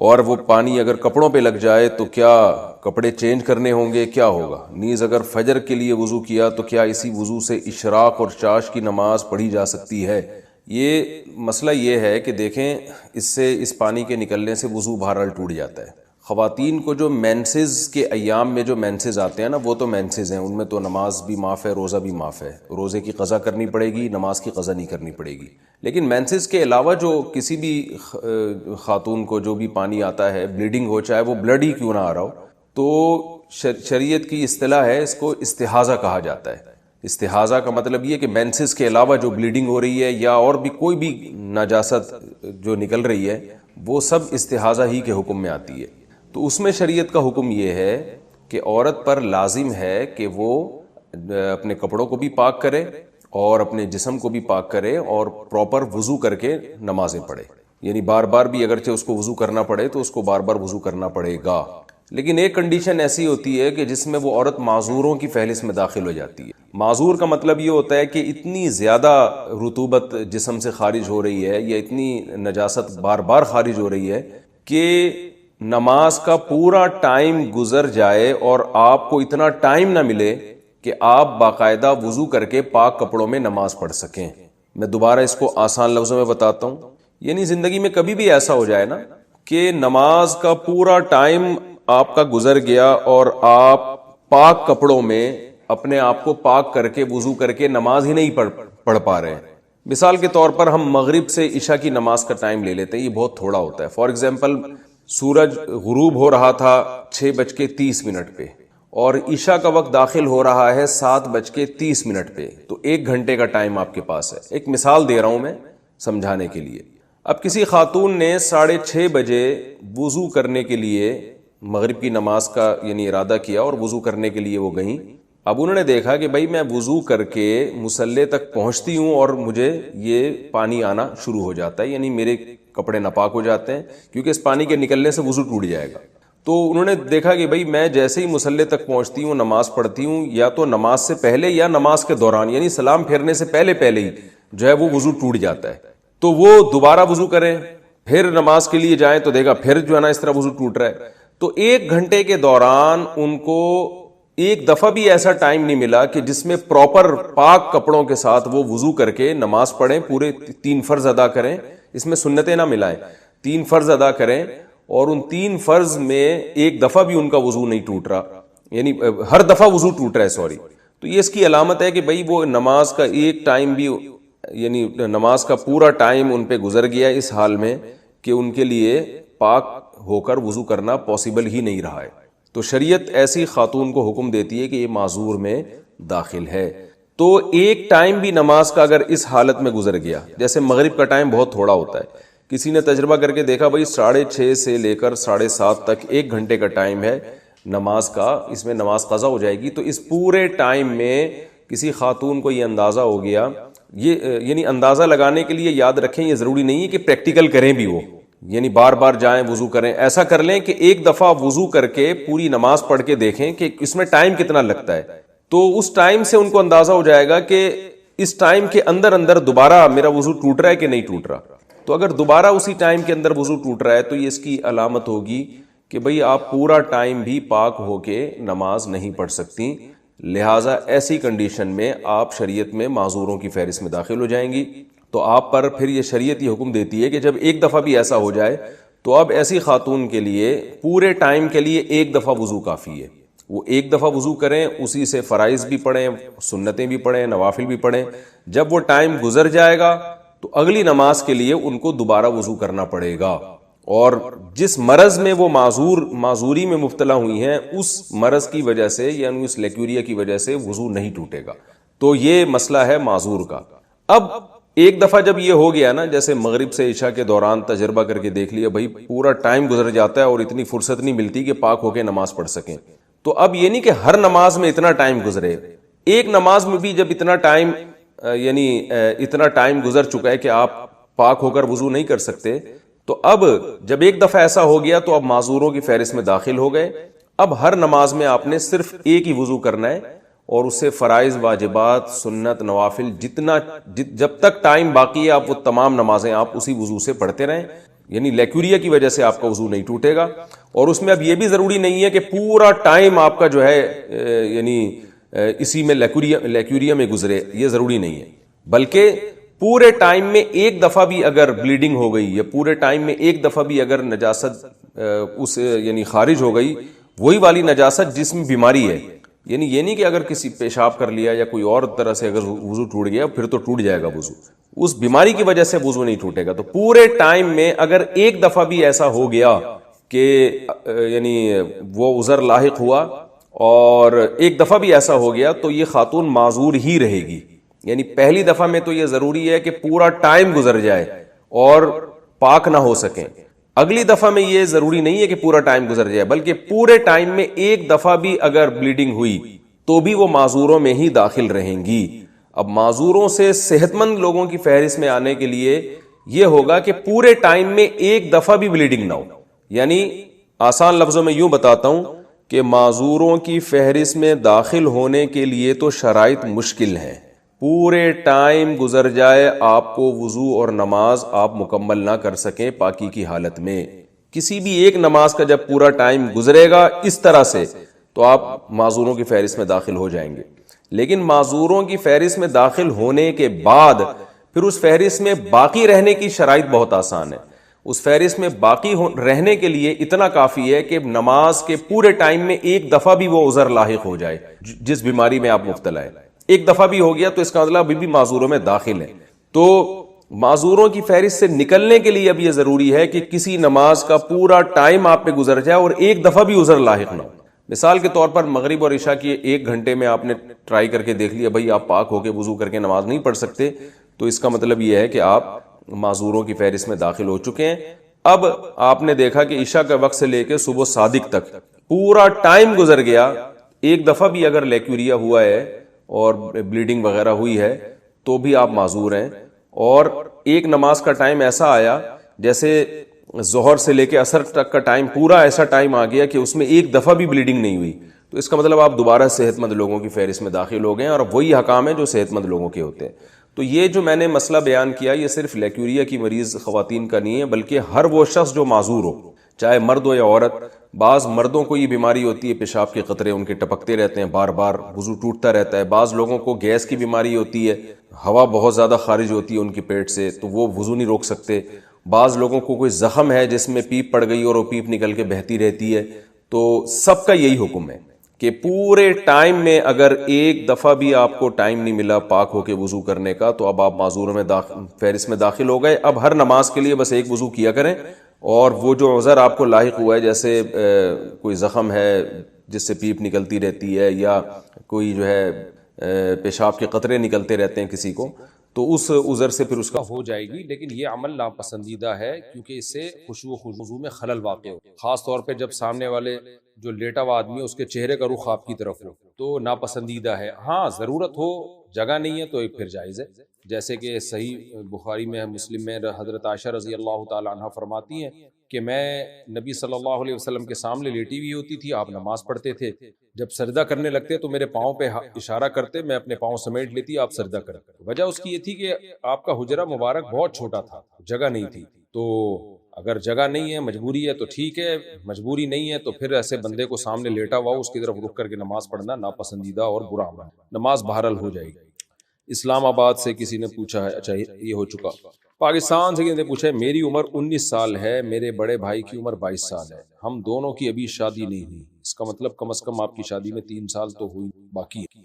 اور وہ پانی اگر کپڑوں پہ لگ جائے تو کیا کپڑے چینج کرنے ہوں گے، کیا ہوگا؟ نیز اگر فجر کے لیے وضو کیا تو کیا اسی وضو سے اشراق اور چاش کی نماز پڑھی جا سکتی ہے؟ یہ مسئلہ یہ ہے کہ دیکھیں، اس پانی کے نکلنے سے وضو بہرحال ٹوٹ جاتا ہے۔ خواتین کو جو مینسز کے ایام میں جو مینسز آتے ہیں نا، وہ تو مینسز ہیں، ان میں تو نماز بھی معاف ہے، روزہ بھی معاف ہے، روزے کی قضا کرنی پڑے گی، نماز کی قضا نہیں کرنی پڑے گی۔ لیکن مینسز کے علاوہ جو کسی بھی خاتون کو جو بھی پانی آتا ہے، بلیڈنگ ہو، چاہے وہ بلڈ ہی کیوں نہ آ رہا ہو، تو شریعت کی اصطلاح ہے، اس کو استحاضہ کہا جاتا ہے۔ استحاضہ کا مطلب یہ کہ مینسز کے علاوہ جو بلیڈنگ ہو رہی ہے یا اور بھی کوئی بھی نجاست جو نکل رہی ہے، وہ سب استحاضہ ہی کے حکم میں آتی ہے۔ تو اس میں شریعت کا حکم یہ ہے کہ عورت پر لازم ہے کہ وہ اپنے کپڑوں کو بھی پاک کرے اور اپنے جسم کو بھی پاک کرے اور پراپر وضو کر کے نمازیں پڑھے، یعنی بار بار بھی اگرچہ اس کو وضو کرنا پڑے تو اس کو بار بار وضو کرنا پڑے گا۔ لیکن ایک کنڈیشن ایسی ہوتی ہے کہ جس میں وہ عورت معذوروں کی فہرست میں داخل ہو جاتی ہے۔ معذور کا مطلب یہ ہوتا ہے کہ اتنی زیادہ رطوبت جسم سے خارج ہو رہی ہے یا اتنی نجاست بار بار خارج ہو رہی ہے کہ نماز کا پورا ٹائم گزر جائے اور آپ کو اتنا ٹائم نہ ملے کہ آپ باقاعدہ وضو کر کے پاک کپڑوں میں نماز پڑھ سکیں۔ میں دوبارہ اس کو آسان لفظوں میں بتاتا ہوں، یعنی زندگی میں کبھی بھی ایسا ہو جائے نا کہ نماز کا پورا ٹائم آپ کا گزر گیا اور آپ پاک کپڑوں میں اپنے آپ کو پاک کر کے وضو کر کے نماز ہی نہیں پڑھ پا رہے ہیں۔ مثال کے طور پر ہم مغرب سے عشاء کی نماز کا ٹائم لے لیتے ہیں، یہ بہت تھوڑا ہوتا ہے۔ فار ایگزامپل، سورج غروب ہو رہا تھا 6:30 پہ اور عشاء کا وقت داخل ہو رہا ہے 7:30 پہ، تو 1 گھنٹے کا ٹائم آپ کے پاس ہے۔ ایک مثال دے رہا ہوں میں سمجھانے کے لیے۔ اب کسی خاتون نے 6:30 بجے وضو کرنے کے لیے مغرب کی نماز کا یعنی ارادہ کیا اور وضو کرنے کے لیے وہ گئیں۔ اب انہوں نے دیکھا کہ بھائی میں وضو کر کے مصلی تک پہنچتی ہوں اور مجھے یہ پانی آنا شروع ہو جاتا ہے، یعنی میرے کپڑے ناپاک ہو جاتے ہیں کیونکہ اس پانی کے نکلنے سے وضو ٹوٹ جائے گا۔ تو انہوں نے دیکھا کہ بھائی میں جیسے ہی مصلی تک پہنچتی ہوں، نماز پڑھتی ہوں، یا تو نماز سے پہلے یا نماز کے دوران، یعنی سلام پھیرنے سے پہلے ہی جو ہے وہ وضو ٹوٹ جاتا ہے۔ تو وہ دوبارہ وضو کریں، پھر نماز کے لیے جائیں تو دیکھا پھر جو ہے نا اس طرح وضو ٹوٹ رہا ہے۔ تو 1 گھنٹے کے دوران ان کو ایک دفعہ بھی ایسا ٹائم نہیں ملا کہ جس میں پراپر پاک کپڑوں کے ساتھ وہ وضو کر کے نماز پڑھیں، پورے 3 فرض ادا کریں، اس میں سنتیں نہ ملائیں، 3 فرض ادا کریں، اور ان 3 فرض میں ایک دفعہ بھی ان کا وضو نہیں ٹوٹ رہا، یعنی ہر دفعہ وضو ٹوٹ رہا ہے، تو یہ اس کی علامت ہے کہ بھئی وہ نماز کا ایک ٹائم بھی، یعنی نماز کا پورا ٹائم ان پہ گزر گیا اس حال میں کہ ان کے لیے پاک ہو کر وضو کرنا پاسبل ہی نہیں رہا ہے۔ تو شریعت ایسی خاتون کو حکم دیتی ہے کہ یہ معذور میں داخل ہے۔ تو ایک ٹائم بھی نماز کا اگر اس حالت میں گزر گیا، جیسے مغرب کا ٹائم بہت تھوڑا ہوتا ہے، کسی نے تجربہ کر کے دیکھا بھائی 6:30 سے لے کر 7:30 تک 1 گھنٹے کا ٹائم ہے نماز کا، اس میں نماز قضا ہو جائے گی، تو اس پورے ٹائم میں کسی خاتون کو یہ اندازہ ہو گیا، یہ یعنی اندازہ لگانے کے لیے یاد رکھیں، یہ ضروری نہیں ہے کہ پریکٹیکل کریں بھی، وہ یعنی بار بار جائیں وضو کریں، ایسا کر لیں کہ ایک دفعہ وضو کر کے پوری نماز پڑھ کے دیکھیں کہ اس میں ٹائم کتنا لگتا ہے، تو اس ٹائم سے ان کو اندازہ ہو جائے گا کہ اس ٹائم کے اندر دوبارہ میرا وضو ٹوٹ رہا ہے کہ نہیں ٹوٹ رہا۔ تو اگر دوبارہ اسی ٹائم کے اندر وضو ٹوٹ رہا ہے تو یہ اس کی علامت ہوگی کہ بھئی آپ پورا ٹائم بھی پاک ہو کے نماز نہیں پڑھ سکتی، لہٰذا ایسی کنڈیشن میں آپ شریعت میں معذوروں کی فہرست میں داخل ہو جائیں گی۔ تو آپ پر پھر یہ شریعت یہ حکم دیتی ہے کہ جب ایک دفعہ بھی ایسا ہو جائے تو اب ایسی خاتون کے لیے پورے ٹائم کے لیے ایک دفعہ وضو کافی ہے، وہ ایک دفعہ وضو کریں، اسی سے فرائض بھی پڑھیں، سنتیں بھی پڑھیں، نوافل بھی پڑھیں۔ جب وہ ٹائم گزر جائے گا تو اگلی نماز کے لیے ان کو دوبارہ وضو کرنا پڑے گا، اور جس مرض میں وہ معذوری میں مبتلا ہوئی ہیں اس مرض کی وجہ سے یعنی اس لیکوریا کی وجہ سے وضو نہیں ٹوٹے گا۔ تو یہ مسئلہ ہے معذور کا۔ اب ایک دفعہ جب یہ ہو گیا نا، جیسے مغرب سے عشاء کے دوران تجربہ کر کے دیکھ لیا بھائی پورا ٹائم گزر جاتا ہے اور اتنی فرصت نہیں ملتی کہ پاک ہو کے نماز پڑھ سکیں، تو اب یہ نہیں کہ ہر نماز میں اتنا ٹائم گزرے، ایک نماز میں بھی جب اتنا ٹائم یعنی اتنا ٹائم گزر چکا ہے کہ آپ پاک ہو کر وضو نہیں کر سکتے، تو اب جب ایک دفعہ ایسا ہو گیا تو اب معذوروں کی فہرست میں داخل ہو گئے۔ اب ہر نماز میں آپ نے صرف ایک ہی وضو کرنا ہے اور اس سے فرائض، واجبات، سنت، نوافل جب تک ٹائم باقی ہے آپ وہ تمام نمازیں آپ اسی وضو سے پڑھتے رہیں، یعنی لیکوریا کی وجہ سے آپ کا وضو نہیں ٹوٹے گا. اور اس میں اب یہ بھی ضروری نہیں ہے کہ پورا ٹائم آپ کا جو ہے یعنی اسی میں لیکوریا میں گزرے، یہ ضروری نہیں ہے، بلکہ پورے ٹائم میں ایک دفعہ بھی اگر بلیڈنگ ہو گئی یا پورے ٹائم میں ایک دفعہ بھی اگر نجاست اس یعنی خارج ہو گئی، وہی والی نجاست جس میں بیماری ہے، یعنی یہ نہیں کہ اگر کسی پیشاب کر لیا یا کوئی اور طرح سے اگر وضو ٹوٹ گیا پھر تو ٹوٹ جائے گا وضو، اس بیماری کی وجہ سے وضو نہیں ٹوٹے گا. تو پورے ٹائم میں اگر ایک دفعہ بھی ایسا ہو گیا کہ یعنی وہ عذر لاحق ہوا اور ایک دفعہ بھی ایسا ہو گیا تو یہ خاتون معذور ہی رہے گی. یعنی پہلی دفعہ میں تو یہ ضروری ہے کہ پورا ٹائم گزر جائے اور پاک نہ ہو سکیں. اگلی دفعہ میں یہ ضروری نہیں ہے کہ پورا ٹائم گزر جائے، بلکہ پورے ٹائم میں ایک دفعہ بھی اگر بلیڈنگ ہوئی تو بھی وہ معذوروں میں ہی داخل رہیں گی. اب معذوروں سے صحت مند لوگوں کی فہرست میں آنے کے لیے یہ ہوگا کہ پورے ٹائم میں ایک دفعہ بھی بلیڈنگ نہ ہو. یعنی آسان لفظوں میں یوں بتاتا ہوں کہ معذوروں کی فہرست میں داخل ہونے کے لیے تو شرائط مشکل ہیں. پورے ٹائم گزر جائے، آپ کو وضو اور نماز آپ مکمل نہ کر سکیں پاکی کی حالت میں. کسی بھی ایک نماز کا جب پورا ٹائم گزرے گا اس طرح سے تو آپ معذوروں کی فہرست میں داخل ہو جائیں گے. لیکن معذوروں کی فہرست میں داخل ہونے کے بعد پھر اس فہرست میں باقی رہنے کی شرائط بہت آسان ہے. اس فہرست میں باقی رہنے کے لیے اتنا کافی ہے کہ نماز کے پورے ٹائم میں ایک دفعہ بھی وہ عذر لاحق ہو جائے جس بیماری میں آپ مبتلا ہیں. ایک دفعہ بھی ہو گیا تو اس کا مطلب ابھی بھی معذوروں میں داخل ہے. تو معذوروں کی فہرست سے نکلنے کے لیے اب یہ ضروری ہے کہ کسی نماز کا پورا ٹائم آپ پہ گزر جائے اور ایک دفعہ بھی عذر لاحق نہ ہو. مثال کے طور پر مغرب اور عشاء کی ایک گھنٹے میں آپ نے ٹرائی کر کے دیکھ لیا بھائی آپ پاک ہو کے وضو کر کے نماز نہیں پڑھ سکتے، تو اس کا مطلب یہ ہے کہ آپ معذوروں کی فہرست میں داخل ہو چکے ہیں. اب آپ نے دیکھا کہ عشاء کے وقت سے لے کے صبح صادق تک پورا ٹائم گزر گیا، ایک دفعہ بھی اگر لیکوریا ہوا ہے اور بلیڈنگ وغیرہ ہوئی ہے تو بھی آپ معذور ہیں. اور ایک نماز کا ٹائم ایسا آیا جیسے ظہر سے لے کے عصر تک کا ٹائم، پورا ایسا ٹائم آ گیا کہ اس میں ایک دفعہ بھی بلیڈنگ نہیں ہوئی، تو اس کا مطلب آپ دوبارہ صحت مند لوگوں کی فہرست میں داخل ہو گئے ہیں اور اب وہی حکام ہیں جو صحت مند لوگوں کے ہوتے ہیں. تو یہ جو میں نے مسئلہ بیان کیا یہ صرف لیکوریا کی مریض خواتین کا نہیں ہے، بلکہ ہر وہ شخص جو معذور ہو، چاہے مرد ہو یا عورت. بعض مردوں کو یہ بیماری ہوتی ہے، پیشاب کے قطرے ان کے ٹپکتے رہتے ہیں، بار بار وضو ٹوٹتا رہتا ہے. بعض لوگوں کو گیس کی بیماری ہوتی ہے، ہوا بہت زیادہ خارج ہوتی ہے ان کے پیٹ سے تو وہ وضو نہیں روک سکتے. بعض لوگوں کو کوئی زخم ہے جس میں پیپ پڑ گئی اور وہ پیپ نکل کے بہتی رہتی ہے. تو سب کا یہی حکم ہے کہ پورے ٹائم میں اگر ایک دفعہ بھی آپ کو ٹائم نہیں ملا پاک ہو کے وضو کرنے کا تو اب آپ معذوروں میں فہرست میں داخل ہو گئے. اب ہر نماز کے لیے بس ایک وضو کیا کریں، اور وہ جو عذر آپ کو لاحق ہوا ہے جیسے کوئی زخم ہے جس سے پیپ نکلتی رہتی ہے یا کوئی جو ہے پیشاب کے قطرے نکلتے رہتے ہیں کسی کو، تو اس عذر سے پھر اس کا ہو جائے گی. لیکن یہ عمل ناپسندیدہ ہے کیونکہ اس سے خشوع و خضوع میں خلل واقع ہو، خاص طور پہ جب سامنے والے جو لیٹا ہوا آدمی ہے اس کے چہرے کا رخ آپ کی طرف ہو تو ناپسندیدہ ہے. ہاں ضرورت ہو، جگہ نہیں ہے تو ایک پھر جائز ہے. جیسے کہ صحیح بخاری میں مسلم میں حضرت عائشہ رضی اللہ تعالی عنہ فرماتی ہیں کہ میں نبی صلی اللہ علیہ وسلم کے سامنے لیٹی ہوئی ہوتی تھی، آپ نماز پڑھتے تھے، جب سجدہ کرنے لگتے تو میرے پاؤں پہ اشارہ کرتے، میں اپنے پاؤں سمیٹ لیتی، آپ سجدہ کرتے. وجہ اس کی یہ تھی کہ آپ کا حجرہ مبارک بہت چھوٹا تھا، جگہ نہیں تھی. تو اگر جگہ نہیں ہے، مجبوری ہے تو ٹھیک ہے، مجبوری نہیں ہے تو پھر ایسے بندے کو سامنے لیٹا ہوا اس کی طرف رخ کر کے نماز پڑھنا ناپسندیدہ اور برا عمل ہے. نماز بہرحال ہو جائے گی. اسلام آباد سے کسی نے پوچھا ہے، اچھا یہ ہو چکا. پاکستان سے کسی نے پوچھا ہے، میری عمر 19 سال ہے، میرے بڑے بھائی کی عمر 22 سال ہے، ہم دونوں کی ابھی شادی نہیں ہوئی، اس کا مطلب کم از کم آپ کی شادی میں 3 سال تو ہوئی باقی ہے.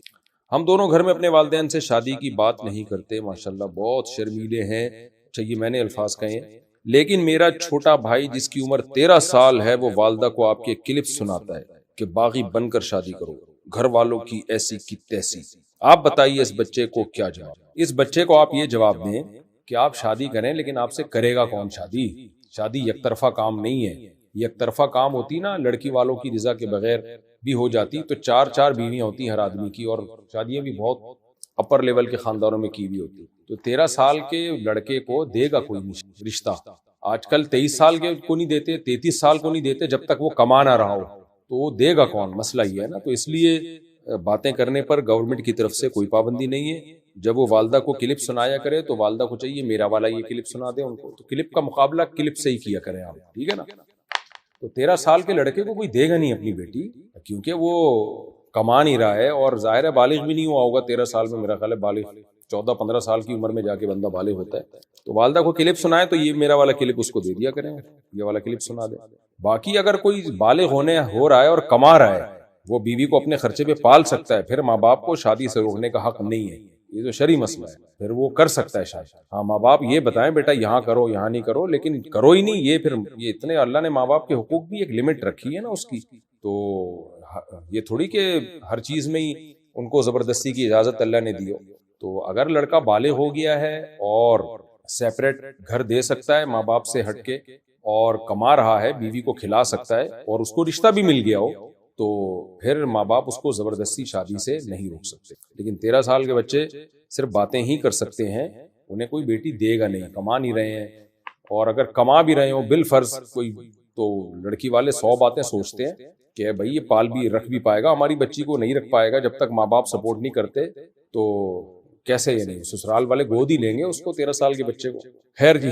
ہم دونوں گھر میں اپنے والدین سے شادی کی بات نہیں کرتے، ماشاءاللہ بہت شرمیلے ہیں. اچھا یہ میں نے الفاظ کہے ہیں. لیکن میرا چھوٹا بھائی جس کی عمر 13 سال ہے وہ والدہ کو آپ کے کلپ سناتا ہے کہ باغی بن کر شادی کرو، گھر والوں کی ایسی کی تیسی. آپ بتائیے اس بچے کو کیا جواب؟ اس بچے کو آپ یہ جواب دیں کہ آپ شادی کریں لیکن آپ سے کرے گا کون شادی؟ شادی یک طرفہ کام نہیں ہے. یک طرفہ کام ہوتی نا، لڑکی والوں کی رضا کے بغیر بھی ہو جاتی تو 4 بیویاں ہوتی ہر آدمی کی، اور شادیاں بھی بہت اپر لیول کے خاندانوں میں کی بھی ہوتی. تو 13 سال کے لڑکے کو دے گا کوئی رشتہ. آج کل 23 سال کے کو نہیں دیتے، 33 سال کو نہیں دیتے جب تک وہ کما نہ رہا ہو، تو وہ دے گا کون؟ مسئلہ یہ ہے نا. تو اس لیے باتیں کرنے پر گورنمنٹ کی طرف سے کوئی پابندی نہیں ہے. جب وہ والدہ کو کلپ سنایا کرے تو والدہ کو چاہیے میرا والا یہ کلپ سنا دے ان کو, تو کلپ کا مقابلہ کلپ سے ہی کیا کریں آپ, ٹھیک ہے نا. تو 13 سال کے لڑکے کو کوئی دے گا نہیں اپنی بیٹی, کیونکہ وہ کما نہیں رہا ہے, اور ظاہر ہے بالغ بھی نہیں ہوا ہوگا 13 سال میں, میرا خیال ہے بالغ 14-15 سال کی عمر میں جا کے بندہ بالغ ہوتا ہے. تو والدہ کو کلپ سنائے تو یہ میرا والا کلپ اس کو دے دیا کریں, یہ والا کلپ سنا دے. باقی اگر کوئی بالغ ہو رہا ہے اور کما رہا ہے, وہ بیوی کو اپنے خرچے پہ پال سکتا ہے, پھر ماں باپ کو شادی سے روکنے کا حق نہیں ہے, یہ تو شرعی مسئلہ ہے, پھر وہ کر سکتا ہے شادی. ہاں ماں باپ یہ بتائیں بیٹا یہاں کرو یہاں نہیں کرو, لیکن کرو ہی نہیں, یہ پھر یہ اتنے اللہ نے ماں باپ کے حقوق بھی ایک لمٹ رکھی ہے نا اس کی, تو یہ تھوڑی کہ ہر چیز میں ہی ان کو زبردستی کی اجازت اللہ نے دی ہو. تو اگر لڑکا بالغ ہو گیا ہے اور سیپریٹ گھر دے سکتا ہے ماں باپ سے ہٹ کے, اور کما رہا ہے, بیوی کو کھلا سکتا ہے, اور اس کو رشتہ بھی مل گیا ہو, تو پھر ماں باپ اس کو زبردستی شادی سے نہیں روک سکتے. لیکن 13 سال کے بچے صرف باتیں ہی کر سکتے ہیں, انہیں کوئی بیٹی دے گا نہیں, کما نہیں رہے ہیں, اور اگر کما بھی رہے ہوں بالفرض کوئی, تو لڑکی والے 100 باتیں سوچتے ہیں کہ بھائی یہ پال بھی رکھ بھی پائے گا ہماری بچی کو, نہیں رکھ پائے گا جب تک ماں باپ سپورٹ نہیں کرتے, تو کیسے یہ نہیں, سسرال والے گود ہی لیں گے اس کو 13 سال کے بچے کو. خیر جی,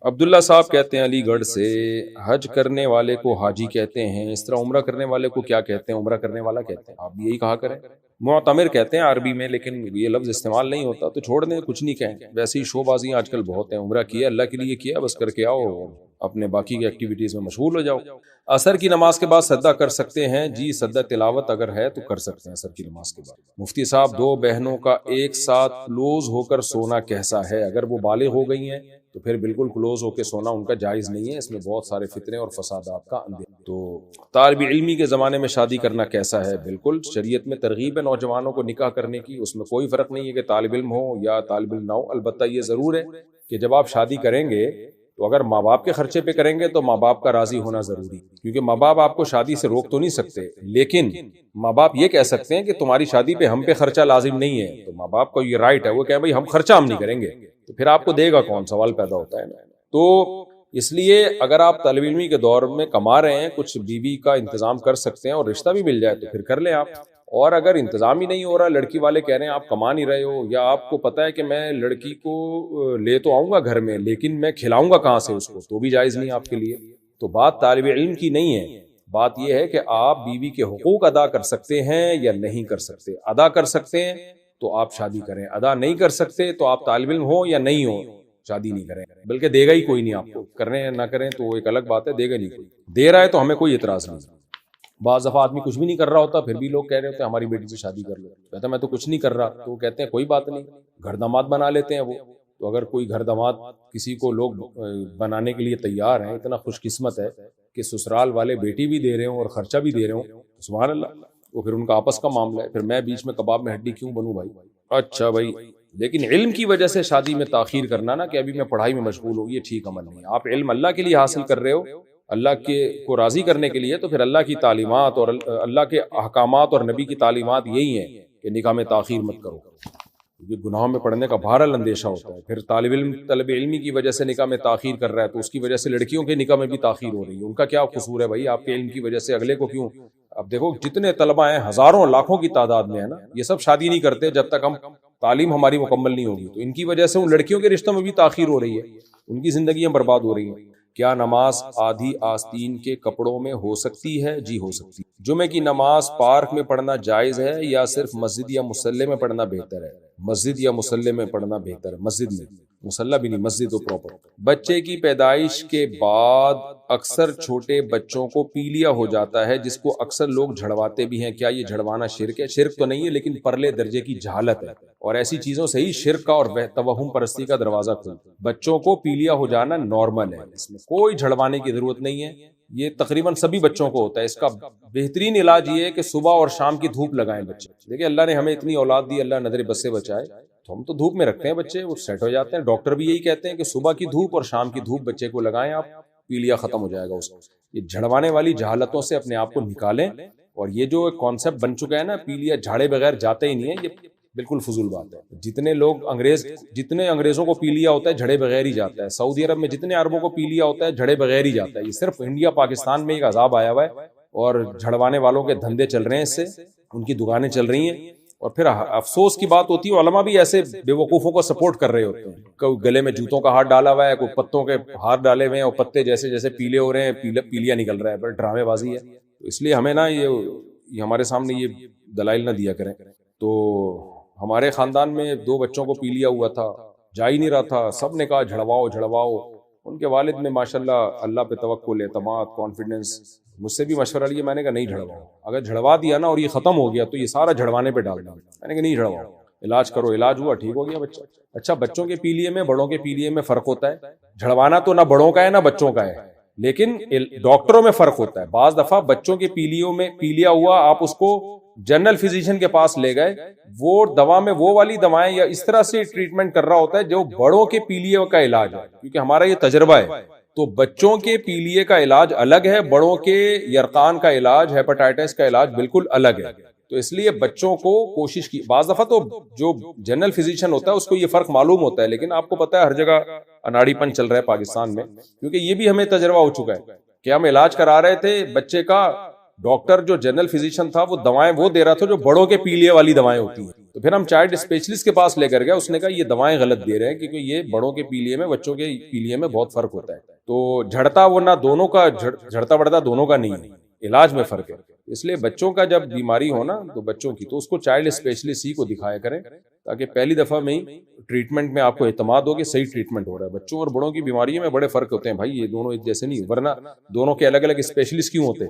عبداللہ صاحب کہتے ہیں علی گڑھ سے, حج کرنے والے کو حاجی کہتے ہیں, اس طرح عمرہ کرنے والے کو کیا کہتے ہیں؟ عمرہ کرنے والا کہتے ہیں, آپ بھی یہی کہا کریں. معتمر کہتے ہیں عربی میں, لیکن یہ لفظ استعمال نہیں ہوتا, تو چھوڑ دیں, کچھ نہیں کہیں. ویسے ہی شو بازیاں آج کل بہت ہیں, عمرہ کیا اللہ کے لیے کیا, بس کر کے آؤ, اپنے باقی کی ایکٹیویٹیز میں مشغول ہو جاؤ. عصر کی نماز کے بعد سجدہ کر سکتے ہیں؟ جی سجدہ تلاوت اگر ہے تو کر سکتے ہیں عصر کی نماز کے بعد. مفتی صاحب 2 بہنوں کا ایک ساتھ کلوز ہو کر سونا کیسا ہے؟ اگر وہ بالغ ہو گئی ہیں تو پھر بالکل کلوز ہو کے سونا ان کا جائز نہیں ہے, اس میں بہت سارے فتنے اور فسادات کا اندیشہ. تو طالب علمی کے زمانے میں شادی کرنا کیسا ہے؟ بالکل شریعت میں ترغیب ہے نوجوانوں کو نکاح کرنے کی, اس میں کوئی فرق نہیں ہے کہ طالب علم ہو یا طالب علم نہ ہو. البتہ یہ ضرور ہے کہ جب آپ شادی کریں گے تو اگر ماں باپ کے خرچے پہ کریں گے تو ماں باپ کا راضی ہونا ضروری, کیونکہ ماں باپ آپ کو شادی سے روک تو نہیں سکتے, لیکن ماں باپ یہ کہہ سکتے ہیں کہ تمہاری شادی پہ ہم پہ خرچہ لازم نہیں ہے. تو ماں باپ کو یہ رائٹ ہے, وہ کہ بھائی ہم خرچہ ہم نہیں کریں گے, تو پھر آپ کو دے گا کون؟ سوال پیدا ہوتا ہے نا. تو اس لیے اگر آپ طالب علمی کے دور میں کما رہے ہیں, کچھ بیوی کا انتظام کر سکتے ہیں اور رشتہ بھی مل جائے تو پھر کر لیں آپ. اور اگر انتظام ہی نہیں ہو رہا, لڑکی والے کہہ رہے ہیں آپ کما نہیں رہے ہو, یا آپ کو پتا ہے کہ میں لڑکی کو لے تو آؤں گا گھر میں لیکن میں کھلاؤں گا کہاں سے اس کو, تو بھی جائز نہیں آپ کے لیے. تو بات طالب علم کی نہیں ہے, بات یہ ہے کہ آپ بیوی کے حقوق ادا کر سکتے ہیں یا نہیں کر سکتے. ادا کر سکتے ہیں تو آپ شادی کریں, ادا نہیں کر سکتے تو آپ طالب علم ہو یا نہیں ہو شادی نہیں کریں, بلکہ دے گا ہی کوئی نہیں آپ کو. کریں یا نہ کریں تو ایک الگ بات ہے, دے گا نہیں کوئی. دے رہا ہے تو ہمیں کوئی اعتراض نہیں. بعض دفعہ آدمی کچھ بھی نہیں کر رہا ہوتا, پھر بھی لوگ کہہ رہے ہوتے ہیں ہماری بیٹی سے شادی کر لو, کہتا ہے میں تو کچھ نہیں کر رہا, تو کہتے ہیں کوئی بات نہیں, گھر داماد بنا لیتے ہیں وہ. تو اگر کوئی گھر داماد کسی کو لوگ بنانے کے لیے تیار ہیں, اتنا خوش قسمت ہے کہ سسرال والے بیٹی بھی دے رہے ہوں اور خرچہ بھی دے رہے ہوں, سبحان اللہ, وہ پھر ان کا آپس کا معاملہ ہے. پھر میں بیچ میں کباب میں ہڈی کیوں بنوں بھائی؟ اچھا بھائی, لیکن علم کی وجہ سے شادی میں تاخیر کرنا نا کہ ابھی میں پڑھائی میں مشغول ہوں, یہ ٹھیک عمل نہیں ہے. آپ علم اللہ کے لیے حاصل کر رہے ہو, اللہ کے کو راضی کرنے کے لیے, تو پھر اللہ کی تعلیمات اور اللہ کے احکامات اور نبی کی تعلیمات یہی ہیں کہ نکاح میں تاخیر مت کرو. یہ گناہوں میں پڑنے کا بہرحال اندیشہ ہوتا ہے. پھر طالب علمی کی وجہ سے نکاح میں تاخیر کر رہا ہے تو اس کی وجہ سے لڑکیوں کے نکاح میں بھی تاخیر ہو رہی ہے. ان کا کیا قصور ہے بھائی؟ آپ کے علم کی وجہ سے اگلے کو کیوں؟ اب دیکھو جتنے طلبہ ہیں ہزاروں لاکھوں کی تعداد میں ہے نا, یہ سب شادی نہیں کرتے جب تک ہم تعلیم ہماری مکمل نہیں ہوگی. تو ان کی وجہ سے ان لڑکیوں کے رشتوں میں بھی تاخیر ہو رہی ہے, ان کی زندگیاں برباد ہو رہی ہیں. کیا نماز آدھی آستین کے کپڑوں میں ہو سکتی ہے؟ جی ہو سکتی ہے. جمعے کی نماز پارک میں پڑھنا جائز ہے یا صرف مسجد یا مصلی میں پڑھنا بہتر ہے؟ مسجد یا مصلی میں پڑھنا بہتر ہے. مسجد میں, مصلی بھی نہیں, مسجد تو پراپر. بچے کی پیدائش کے بعد اکثر چھوٹے بچوں کو پیلیا ہو جاتا ہے جس کو اکثر لوگ جھڑواتے بھی ہیں, کیا یہ جھڑوانا شرک ہے؟ شرک تو نہیں ہے لیکن پرلے درجے کی جہالت ہے, اور ایسی چیزوں سے ہی شرک کا اور توہم پرستی کا دروازہ کھلتا ہے. بچوں کو پیلیا ہو جانا نارمل ہے, اس میں کوئی جھڑوانے کی ضرورت نہیں ہے. یہ تقریباً سبھی بچوں کو ہوتا ہے. اس کا بہترین علاج یہ ہے کہ صبح اور شام کی دھوپ لگائیں بچے. دیکھیں اللہ نے ہمیں اتنی اولاد دی, اللہ نظر بد سے بچائے, تو ہم تو دھوپ میں رکھتے ہیں بچے, وہ سیٹ ہو جاتے ہیں. ڈاکٹر بھی یہی کہتے ہیں کہ صبح کی دھوپ اور شام کی دھوپ بچے کو لگائیں آپ, پیلیا ختم ہو جائے گا اس کو. یہ جھڑوانے والی جہالتوں سے اپنے آپ کو نکالیں. اور یہ جو کانسیپٹ بن چکا ہے نا پیلیا جھاڑے بغیر جاتا ہی نہیں ہے, یہ بالکل فضول بات ہے. جتنے انگریزوں کو پیلیا ہوتا ہے جھڑے بغیر ہی جاتا ہے. سعودی عرب میں جتنے عربوں کو پیلیا ہوتا ہے جھڑے بغیر ہی جاتا ہے. یہ صرف انڈیا پاکستان میں ایک عذاب آیا ہوا ہے اور جھڑوانے والوں کے دھندے چل رہے ہیں اس سے. ان کی دکانیں چل رہی ہیں. اور پھر افسوس کی بات ہوتی ہے علماء بھی ایسے بے وقوفوں کو سپورٹ کر رہے ہوتے ہیں. کوئی گلے میں جوتوں کا ہاتھ ڈالا ہوا ہے, کوئی پتوں کے ہاتھ ڈالے ہوئے ہیں, اور پتے جیسے جیسے پیلے ہو رہے ہیں پیلیا نکل رہا ہے. بڑا ڈرامے بازی ہے. تو اس لیے ہمیں نا یہ ہمارے سامنے یہ دلائل نہ دیا کریں. تو ہمارے خاندان میں 2 بچوں کو پیلیا ہوا تھا, جا ہی نہیں رہا تھا. سب نے کہا جھڑواؤ جھڑواؤ. ان کے والد نے ماشاءاللہ اللہ پہ توکل, اعتماد, کانفیڈنس, مجھ سے بھی مشورہ لیا. میں نے کہا نہیں جھڑواؤ, اگر جھڑوا دیا نا اور یہ ختم ہو گیا تو یہ سارا جھڑوانے پہ ڈال دیں. میں نے کہا نہیں جھڑواؤ, علاج کرو. علاج ہوا, ٹھیک ہو گیا بچہ. اچھا, بچوں کے پیلیے میں بڑوں کے پیلیے میں فرق ہوتا ہے. جھڑوانا تو نہ بڑوں کا ہے نہ بچوں کا ہے, لیکن ڈاکٹروں میں فرق ہوتا ہے. بعض دفعہ بچوں کے پیلیوں میں پیلیا ہوا, آپ اس کو جنرل فزیشین کے پاس لے گئے, وہ دوا میں وہ والی دوائیں یا اس طرح سے ٹریٹمنٹ کر رہا ہوتا ہے جو بڑوں کے پیلیے کا علاج ہے. کیونکہ ہمارا یہ تجربہ ہے. تو بچوں کے پیلیے کا علاج الگ ہے, بڑوں کے یرقان کا علاج, ہیپاٹائٹس کا علاج بالکل الگ ہے. تو اس لیے بچوں کو کوشش کی. بعض دفعہ تو جو جنرل فزیشین ہوتا ہے اس کو یہ فرق معلوم ہوتا ہے, لیکن آپ کو پتا ہے ہر جگہ اناڑی پن چل رہا ہے پاکستان میں. کیونکہ یہ بھی ہمیں تجربہ ہو چکا ہے کہ ہم علاج کرا رہے تھے بچے کا, ڈاکٹر جو جنرل فزیشین تھا وہ دوائیں وہ دے رہا تھا جو بڑوں کے پیلیے والی دوائیں ہوتی ہیں. تو پھر ہم چائلڈ اسپیشلسٹ کے پاس لے کر گئے, اس نے کہا یہ دوائیں غلط دے رہے ہیں کیونکہ یہ بڑوں کے پیلیے میں بچوں کے پیلیے میں بہت فرق ہوتا ہے. تو جھڑتا وہ نہ دونوں کا, جھڑتا بڑھتا دونوں کا نہیں ہے, علاج میں فرق ہے. اس لیے بچوں کا جب بیماری ہو نا تو بچوں کی, تو اس کو چائلڈ اسپیشلسٹ ہی کو دکھایا کریں تاکہ پہلی دفعہ میں ہی ٹریٹمنٹ میں آپ کو اعتماد ہو کہ صحیح ٹریٹمنٹ ہو رہا ہے. بچوں اور بڑوں کی بیماریوں میں بڑے فرق ہوتے ہیں بھائی, یہ دونوں ایک جیسے نہیں, ورنہ دونوں کے الگ الگ اسپیشلسٹ کیوں ہوتے.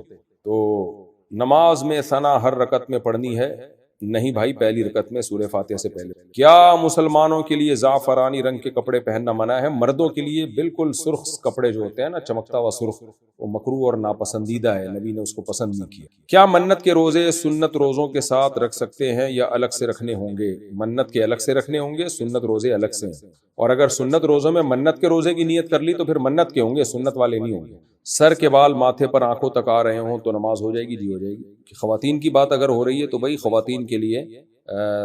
تو نماز میں ثنا ہر رکعت میں پڑھنی ہے؟ نہیں بھائی, پہلی رکعت میں سورہ فاتحہ سے پہلے. کیا مسلمانوں کے لیے زعفرانی رنگ کے کپڑے پہننا منع ہے؟ مردوں کے لیے بالکل سرخ کپڑے جو ہوتے ہیں نا, چمکتا ہوا سرخ, وہ مکروہ اور ناپسندیدہ ہے, نبی نے اس کو پسند نہیں کیا. کیا منت کے روزے سنت روزوں کے ساتھ رکھ سکتے ہیں یا الگ سے رکھنے ہوں گے؟ منت کے الگ سے رکھنے ہوں گے, سنت روزے الگ سے ہیں. اور اگر سنت روزوں میں منت کے روزے کی نیت کر لی تو پھر منت کے ہوں گے, سنت والے نہیں ہوں گے. سر کے بال ماتھے پر آنکھوں تک آ رہے ہوں تو نماز ہو جائے گی؟ جی ہو جائے گی. خواتین کی بات اگر ہو رہی ہے تو بھائی خواتین کے لیے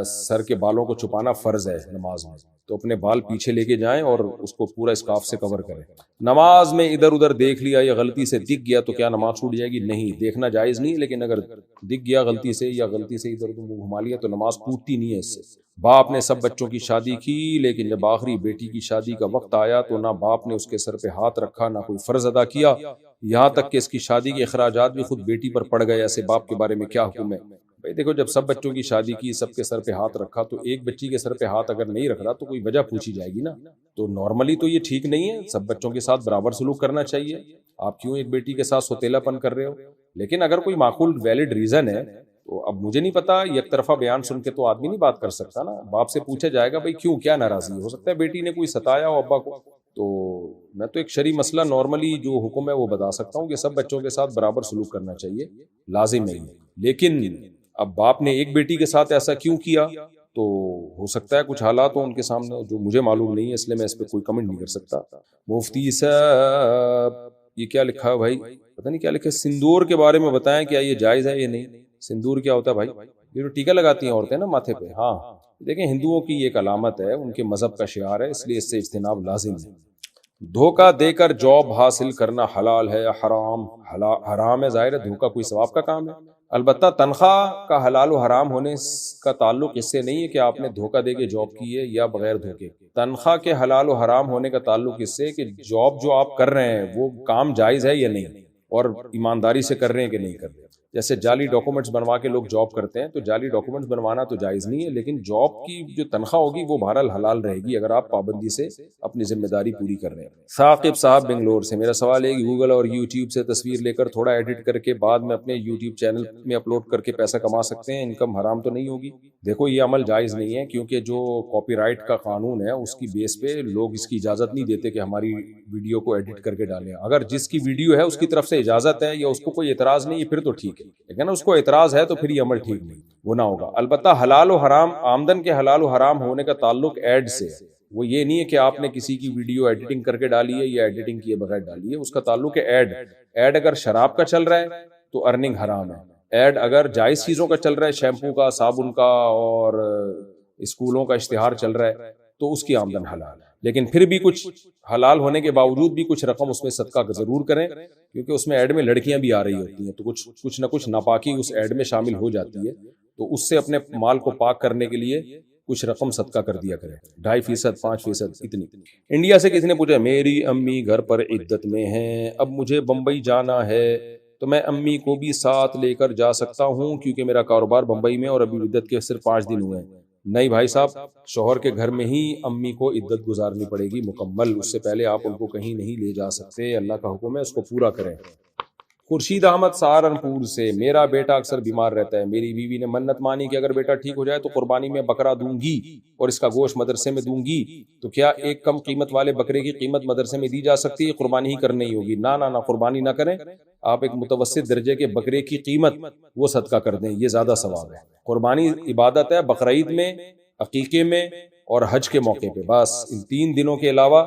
سر کے بالوں کو چھپانا فرض ہے نماز میں, تو اپنے بال پیچھے لے کے جائیں اور اس کو پورا اسکارف سے کور کریں. نماز میں ادھر ادھر دیکھ لیا یا غلطی سے دکھ گیا تو کیا نماز چھوٹ جائے گی؟ نہیں, دیکھنا جائز نہیں, لیکن اگر دکھ گیا غلطی سے یا غلطی سے ادھر ادھر گھما لیا تو نماز ٹوٹتی نہیں ہے اس سے. باپ نے سب بچوں کی شادی کی, لیکن جب آخری بیٹی کی شادی کا وقت آیا تو نہ باپ نے اس کے سر پہ ہاتھ رکھا نہ کوئی فرض ادا کیا, یہاں تک کہ اس کی شادی کے اخراجات بھی خود بیٹی پر پڑ گئے. ایسے باپ کے بارے میں کیا حکم ہے؟ بھائی دیکھو, جب سب بچوں کی شادی کی, سب کے سر پہ ہاتھ رکھا, تو ایک بچی کے سر پہ ہاتھ اگر نہیں رکھ رہا تو کوئی وجہ پوچھی جائے گی نا. تو نارملی تو یہ ٹھیک نہیں ہے, سب بچوں کے ساتھ برابر سلوک کرنا چاہیے. آپ کیوں ایک بیٹی کے ساتھ سوتیلا پن کر رہے ہو؟ لیکن اگر کوئی معقول ویلڈ ریزن ہے تو اب مجھے نہیں پتا, یک طرفہ بیان سن کے تو آدمی نہیں بات کر سکتا نا. باپ سے پوچھا جائے گا بھائی کیوں, کیا ناراضی ہو سکتا ہے بیٹی نے کوئی ستایا ہو ابا کو. تو میں تو ایک شرعی مسئلہ نارملی جو حکم ہے وہ بتا سکتا ہوں کہ سب بچوں کے ساتھ برابر سلوک کرنا چاہیے, لازم نہیں. لیکن اب باپ نے ایک بیٹی کے ساتھ ایسا کیوں کیا, تو ہو سکتا ہے کچھ حالات ہوں ان کے سامنے جو مجھے معلوم نہیں ہے, اس لیے میں اس پہ کوئی کمنٹ نہیں کر سکتا. مفتی صاحب یہ کیا لکھا ہے بھائی, پتہ نہیں کیا لکھا ہے. سندور کے بارے میں بتائیں, کیا یہ جائز ہے یا نہیں؟ سندور کیا ہوتا ہے بھائی؟ یہ جو ٹیکا لگاتی ہیں عورتیں نا ماتھے پہ, ہاں دیکھیں ہندوؤں کی یہ ایک علامت ہے, ان کے مذہب کا شعار ہے, اس لیے اس سے اجتناب لازم ہے. دھوکہ دے کر جاب حاصل کرنا حلال ہے یا حرام؟ حرام ہے, ظاہر ہے, دھوکہ کوئی ثواب کا کام ہے. البتہ تنخواہ کا حلال و حرام ہونے کا تعلق اس سے نہیں ہے کہ آپ نے دھوکہ دے کے جاب کی ہے یا بغیر دھوکے. تنخواہ کے حلال و حرام ہونے کا تعلق اس سے کہ جاب جو آپ کر رہے ہیں وہ کام جائز ہے یا نہیں, اور ایمانداری سے کر رہے ہیں کہ نہیں کر رہے. جیسے جعلی ڈاکومنٹس بنوا کے لوگ جاب کرتے ہیں, تو جعلی ڈاکومنٹس بنوانا تو جائز نہیں ہے, لیکن جاب کی جو تنخواہ ہوگی وہ بہرحال حلال رہے گی اگر آپ پابندی سے اپنی ذمہ داری پوری کر رہے ہیں. ثاقب صاحب بنگلور سے, میرا سوال ہے کہ گوگل اور یوٹیوب سے تصویر لے کر تھوڑا ایڈٹ کر کے بعد میں اپنے یوٹیوب چینل میں اپلوڈ کر کے پیسہ کما سکتے ہیں, انکم حرام تو نہیں ہوگی؟ دیکھو یہ عمل جائز نہیں ہے, کیونکہ جو کاپی رائٹ کا قانون ہے اس کی بیس پہ لوگ اس کی اجازت نہیں دیتے کہ ہماری ویڈیو کو ایڈٹ کر کے ڈالیں. اگر جس کی ویڈیو ہے اس کی طرف سے اجازت ہے یا اس کو کوئی اعتراض نہیں ہے پھر تو ٹھیک ہے, لیکن اس کو اعتراض ہے تو پھر یہ عمل ٹھیک نہیں, وہ نہ ہوگا. البتہ حلال و حرام, آمدن کے حلال و حرام ہونے کا تعلق ایڈ سے ہے, وہ یہ نہیں ہے کہ آپ نے کسی کی ویڈیو ایڈیٹنگ کر کے ڈالی ہے یا ایڈیٹنگ کیے بغیر ڈالی ہے, اس کا تعلق ہے ایڈ. ایڈ اگر شراب کا چل رہا ہے تو ارننگ حرام ہے. ایڈ اگر جائز چیزوں کا چل رہا ہے, شیمپو کا, صابن کا, اور اسکولوں کا اشتہار چل رہا ہے, تو اس کی آمدن حلال ہے. لیکن پھر بھی کچھ حلال ہونے کے باوجود بھی کچھ رقم اس میں صدقہ ضرور کریں, کیونکہ اس میں ایڈ میں لڑکیاں بھی آ رہی ہوتی ہیں, تو کچھ نہ کچھ ناپاکی اس ایڈ میں شامل ہو جاتی ہے. تو اس سے اپنے مال کو پاک کرنے کے لیے کچھ رقم صدقہ کر دیا کرے، 2.5%، 5%، اتنی۔ انڈیا سے کسی نے پوچھا میری امی گھر پر عدت میں ہیں، اب مجھے بمبئی جانا ہے تو میں امی کو بھی ساتھ لے کر جا سکتا ہوں کیونکہ میرا کاروبار بمبئی میں اور ابھی عدت کے صرف 5 دن ہوئے ہیں؟ نہیں بھائی صاحب، شوہر کے گھر میں ہی امی کو عدت گزارنی پڑے گی مکمل، اس سے پہلے آپ ان کو کہیں نہیں لے جا سکتے، اللہ کا حکم ہے اس کو پورا کریں۔ خورشید احمد سہارنپور سے، میرا بیٹا اکثر بیمار رہتا ہے، میری بیوی نے منت مانی کہ اگر بیٹا ٹھیک ہو جائے تو قربانی میں بکرا دوں گی اور اس کا گوشت مدرسے میں دوں گی، تو کیا ایک کم قیمت والے بکرے کی قیمت مدرسے میں دی جا سکتی ہے؟ قربانی ہی کرنی ہوگی۔ نہ قربانی نہ کریں، آپ ایک متوسط درجے کے بکرے کی قیمت وہ صدقہ کر دیں، یہ زیادہ ثواب ہے۔ قربانی عبادت ہے بقرعید میں، عقیقے میں اور حج کے موقع پہ، بس ان 3 دنوں کے علاوہ،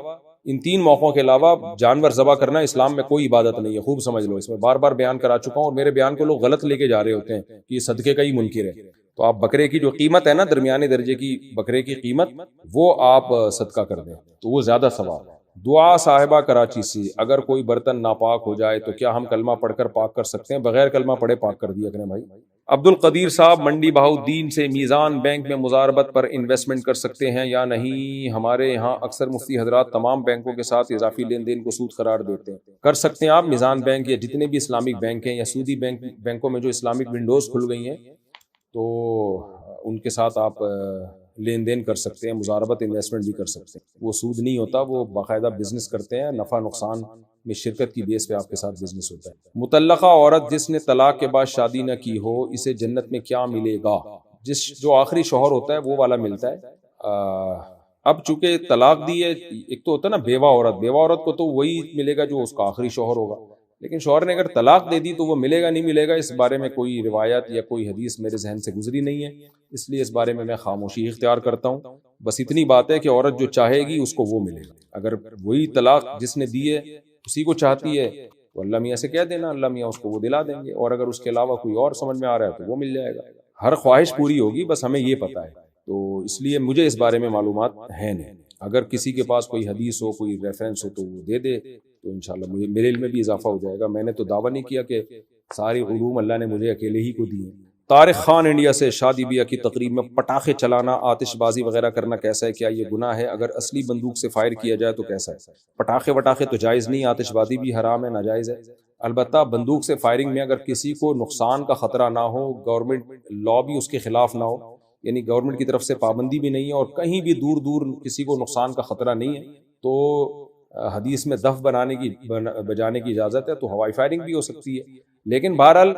ان 3 موقعوں کے علاوہ جانور ذبح کرنا اسلام میں کوئی عبادت نہیں ہے، خوب سمجھ لو، اس میں بار بار بیان کرا چکا ہوں اور میرے بیان کو لوگ غلط لے کے جا رہے ہوتے ہیں کہ یہ صدقے کا ہی منکر ہے۔ تو آپ بکرے کی جو قیمت ہے نا، درمیانے درجے کی بکرے کی قیمت، وہ آپ صدقہ کر دیں تو وہ زیادہ ثواب ہے۔ دعا صاحبہ کراچی سے، اگر کوئی برتن ناپاک ہو جائے تو کیا ہم کلمہ پڑھ کر پاک کر سکتے ہیں؟ بغیر کلمہ پڑھے پاک کر دیا کریں بھائی۔ عبد القدیر صاحب منڈی بہاؤالدین سے، میزان بینک میں مزاربت پر انویسٹمنٹ کر سکتے ہیں یا نہیں؟ ہمارے یہاں اکثر مفتی حضرات تمام بینکوں کے ساتھ اضافی لین دین کو سود قرار دیتے ہیں۔ کر سکتے ہیں آپ، میزان بینک یا جتنے بھی اسلامک بینک ہیں یا سودی بینکوں میں جو اسلامک ونڈوز کھل گئی ہیں تو ان کے ساتھ آپ لین دین کر سکتے ہیں، مزاربت انویسٹمنٹ بھی کر سکتے ہیں، وہ سود نہیں ہوتا، وہ باقاعدہ بزنس کرتے ہیں، نفع نقصان میں شرکت کی بیس پہ آپ کے ساتھ بزنس ہوتا ہے۔ مطلقہ عورت جس نے طلاق کے بعد شادی نہ کی ہو، اسے جنت میں کیا ملے گا؟ جو آخری شوہر ہوتا ہے وہ والا ملتا ہے۔ اب چونکہ طلاق دی ہے، ایک تو ہوتا ہے نا بیوہ عورت کو تو وہی ملے گا جو اس کا آخری شوہر ہوگا، لیکن شوہر نے اگر طلاق دے دی تو وہ ملے گا نہیں ملے گا، اس بارے میں کوئی روایت یا کوئی حدیث میرے ذہن سے گزری نہیں ہے، اس لیے اس بارے میں خاموشی اختیار کرتا ہوں۔ بس اتنی بات ہے کہ عورت جو چاہے گی اس کو وہ ملے گا، اگر وہی طلاق جس نے دی ہے اسی کو چاہتی ہے تو اللہ میاں سے کہہ دینا، اللہ میاں اس کو وہ دلا دیں گے، اور اگر اس کے علاوہ کوئی اور سمجھ میں آ رہا ہے تو وہ مل جائے گا۔ ہر خواہش پوری ہوگی، بس ہمیں یہ پتہ ہے، تو اس لیے مجھے اس بارے میں معلومات ہے نہیں۔ اگر کسی کے پاس کوئی حدیث ہو، کوئی ریفرنس ہو تو وہ دے دے، تو انشاءاللہ میرے علم میں بھی اضافہ ہو جائے گا۔ میں نے تو دعویٰ نہیں کیا کہ ساری علوم اللہ نے مجھے اکیلے ہی کو دی ہیں۔ طارق خان انڈیا سے، شادی بیاہ کی تقریب میں پٹاخے چلانا، آتش بازی وغیرہ کرنا کیسا ہے؟ کیا یہ گناہ ہے؟ اگر اصلی بندوق سے فائر کیا جائے تو کیسا ہے؟ پٹاخے تو جائز نہیں، آتش بازی بھی حرام ہے، ناجائز ہے۔ البتہ بندوق سے فائرنگ میں اگر کسی کو نقصان کا خطرہ نہ ہو، گورنمنٹ لا بھی اس کے خلاف نہ ہو، یعنی گورنمنٹ کی طرف سے پابندی بھی نہیں ہے اور کہیں بھی دور دور کسی کو نقصان کا خطرہ نہیں ہے، تو حدیث میں دف بجانے کی اجازت ہے، تو ہوائی فائرنگ بھی ہو سکتی ہے۔ لیکن بہرحال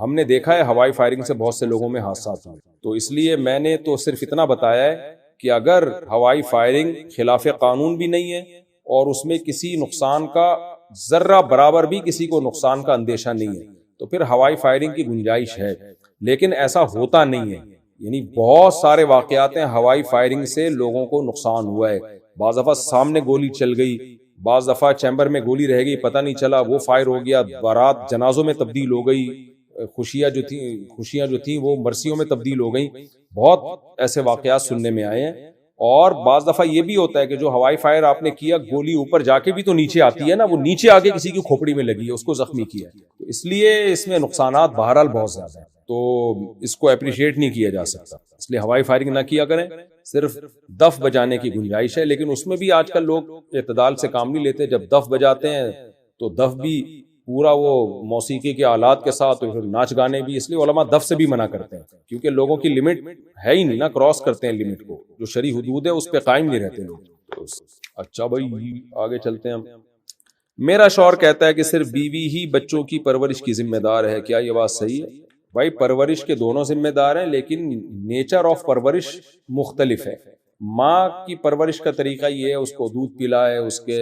ہم نے دیکھا ہے ہوائی فائرنگ سے بہت سے لوگوں میں حادثات ہوئے، تو اس لیے میں نے تو صرف اتنا بتایا ہے کہ اگر ہوائی فائرنگ خلاف قانون بھی نہیں ہے اور اس میں کسی نقصان کا ذرہ برابر بھی کسی کو نقصان کا اندیشہ نہیں ہے تو پھر ہوائی فائرنگ کی گنجائش ہے، لیکن ایسا ہوتا نہیں ہے۔ یعنی بہت سارے واقعات ہیں ہوائی فائرنگ سے لوگوں کو نقصان ہوا ہے، بعض دفعہ سامنے گولی چل گئی، بعض دفعہ چیمبر میں گولی رہ گئی، پتہ نہیں چلا، وہ فائر ہو گیا، بارات جنازوں میں تبدیل ہو گئی، خوشیاں جو تھیں وہ مرثیوں میں تبدیل ہو گئیں۔ بہت ایسے واقعات سننے میں آئے ہیں، اور بعض دفعہ یہ بھی ہوتا ہے کہ جو ہوائی فائر آپ نے کیا، گولی اوپر جا کے بھی تو نیچے آتی ہے نا، وہ نیچے آ کے کسی کی کھوپڑی میں لگی ہے، اس کو زخمی کیا ہے، تو اس لیے اس میں نقصانات بہرحال بہت زیادہ ہیں، تو اس کو اپریشیٹ نہیں کیا جا سکتا، اس لیے ہوائی فائرنگ نہ کیا کریں۔ صرف دف بجانے کی گنجائش ہے، لیکن اس میں بھی آج کل لوگ اعتدال سے کام نہیں لیتے، جب دف بجاتے ہیں تو دف بھی پورا وہ موسیقی کے آلات کے ساتھ، ناچ گانے بھی، اس لیے علماء دف سے بھی منع کرتے ہیں، کیونکہ لوگوں کی لمٹ ہے ہی نہیں نا، کراس کرتے ہیں لمٹ کو، جو شرعی حدود ہے اس پہ قائم نہیں رہتے لوگ۔ اچھا بھائی آگے چلتے ہیں ہم۔ میرا شوہر کہتا ہے کہ صرف بیوی ہی بچوں کی پرورش کی ذمہ دار ہے، کیا یہ بات صحیح ہے؟ بھائی پرورش کے دونوں ذمہ دار ہیں، لیکن نیچر آف پرورش مختلف ہے۔ ماں کی پرورش کا طریقہ یہ ہے، اس کو دودھ پلائے، اس کے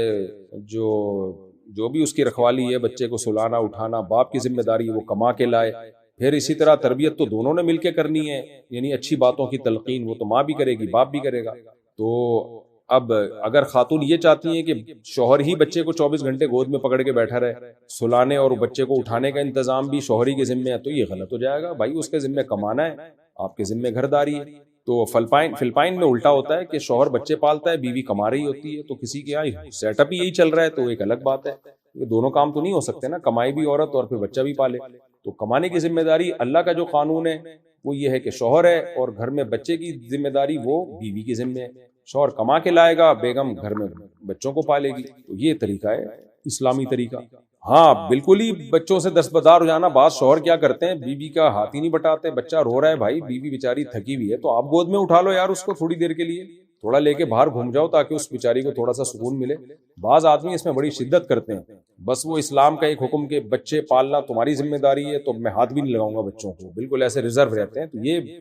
جو بھی اس کی رکھوالی ہے، بچے کو سلانا اٹھانا، باپ کی ذمہ داری ہے وہ کما کے لائے، پھر اسی طرح تربیت تو دونوں نے مل کے کرنی ہے، یعنی اچھی باتوں کی تلقین وہ تو ماں بھی کرے گی، باپ بھی کرے گا۔ تو اب اگر خاتون یہ چاہتی ہیں کہ شوہر ہی بچے کو 24 گھنٹے گود میں پکڑ کے بیٹھا رہے، سلانے اور بچے کو اٹھانے کا انتظام بھی شوہر ہی کے ذمہ ہے، تو یہ غلط ہو جائے گا۔ بھائی اس کے ذمہ کمانا ہے، آپ کے ذمہ گھرداری ہے۔ تو فلپائن میں الٹا ہوتا ہے کہ شوہر بچے پالتا ہے، بیوی کما رہی ہوتی ہے، تو کسی کے یہاں سیٹ اپ ہی یہی چل رہا ہے، تو ایک الگ بات ہے۔ یہ دونوں کام تو نہیں ہو سکتے نا، کمائی بھی عورت اور پھر بچہ بھی پالے، تو کمانے کی ذمہ داری اللہ کا جو قانون ہے وہ یہ ہے کہ شوہر ہے اور گھر میں بچے کی ذمہ داری وہ بیوی کی ذمہ ہے. شوہر کما کے لائے گا, بیگم گھر میں بچوں کو پالے گی. تو یہ طریقہ ہے اسلامی طریقہ. ہاں بالکل ہی بچوں سے دستبردار ہو جانا. بعض شوہر کیا کرتے ہیں, بیوی کا ہاتھ ہی نہیں بٹاتے, بچہ رو رہا ہے بھائی, بیوی بیچاری تھکی ہوئی ہے تو آپ گود میں اٹھا لو یار اس کو تھوڑی دیر کے لیے, تھوڑا لے کے باہر گھوم جاؤ تاکہ اس بیچاری کو تھوڑا سا سکون ملے. بعض آدمی اس میں بڑی شدت کرتے ہیں, بس وہ اسلام کا ایک حکم کہ بچے پالنا تمہاری ذمہ داری ہے تو میں ہاتھ بھی نہیں لگاؤں گا بچوں کو, بالکل ایسے ریزرو رہتے ہیں. تو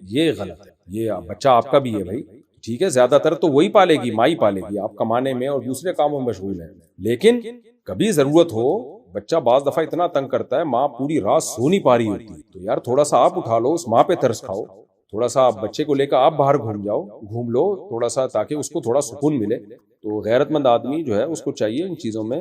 یہ غلط ہے. یہ بچہ آپ کا بھی ہے بھائی, ٹھیک ہے, زیادہ تر تو وہی پالے گی, ماں ہی پالے گی, آپ کمانے میں اور دوسرے کاموں میں مشغول ہیں. لیکن کبھی ضرورت ہو, بچہ بعض دفعہ اتنا تنگ کرتا ہے, ماں پوری رات سو نہیں پا رہی ہوتی, تو یار تھوڑا سا آپ اٹھا لو, اس ماں پہ ترس کھاؤ, تھوڑا سا بچے کو لے کر آپ باہر گھوم لو تھوڑا سا, تاکہ اس کو تھوڑا سکون ملے. تو غیرت مند آدمی جو ہے اس کو چاہیے ان چیزوں میں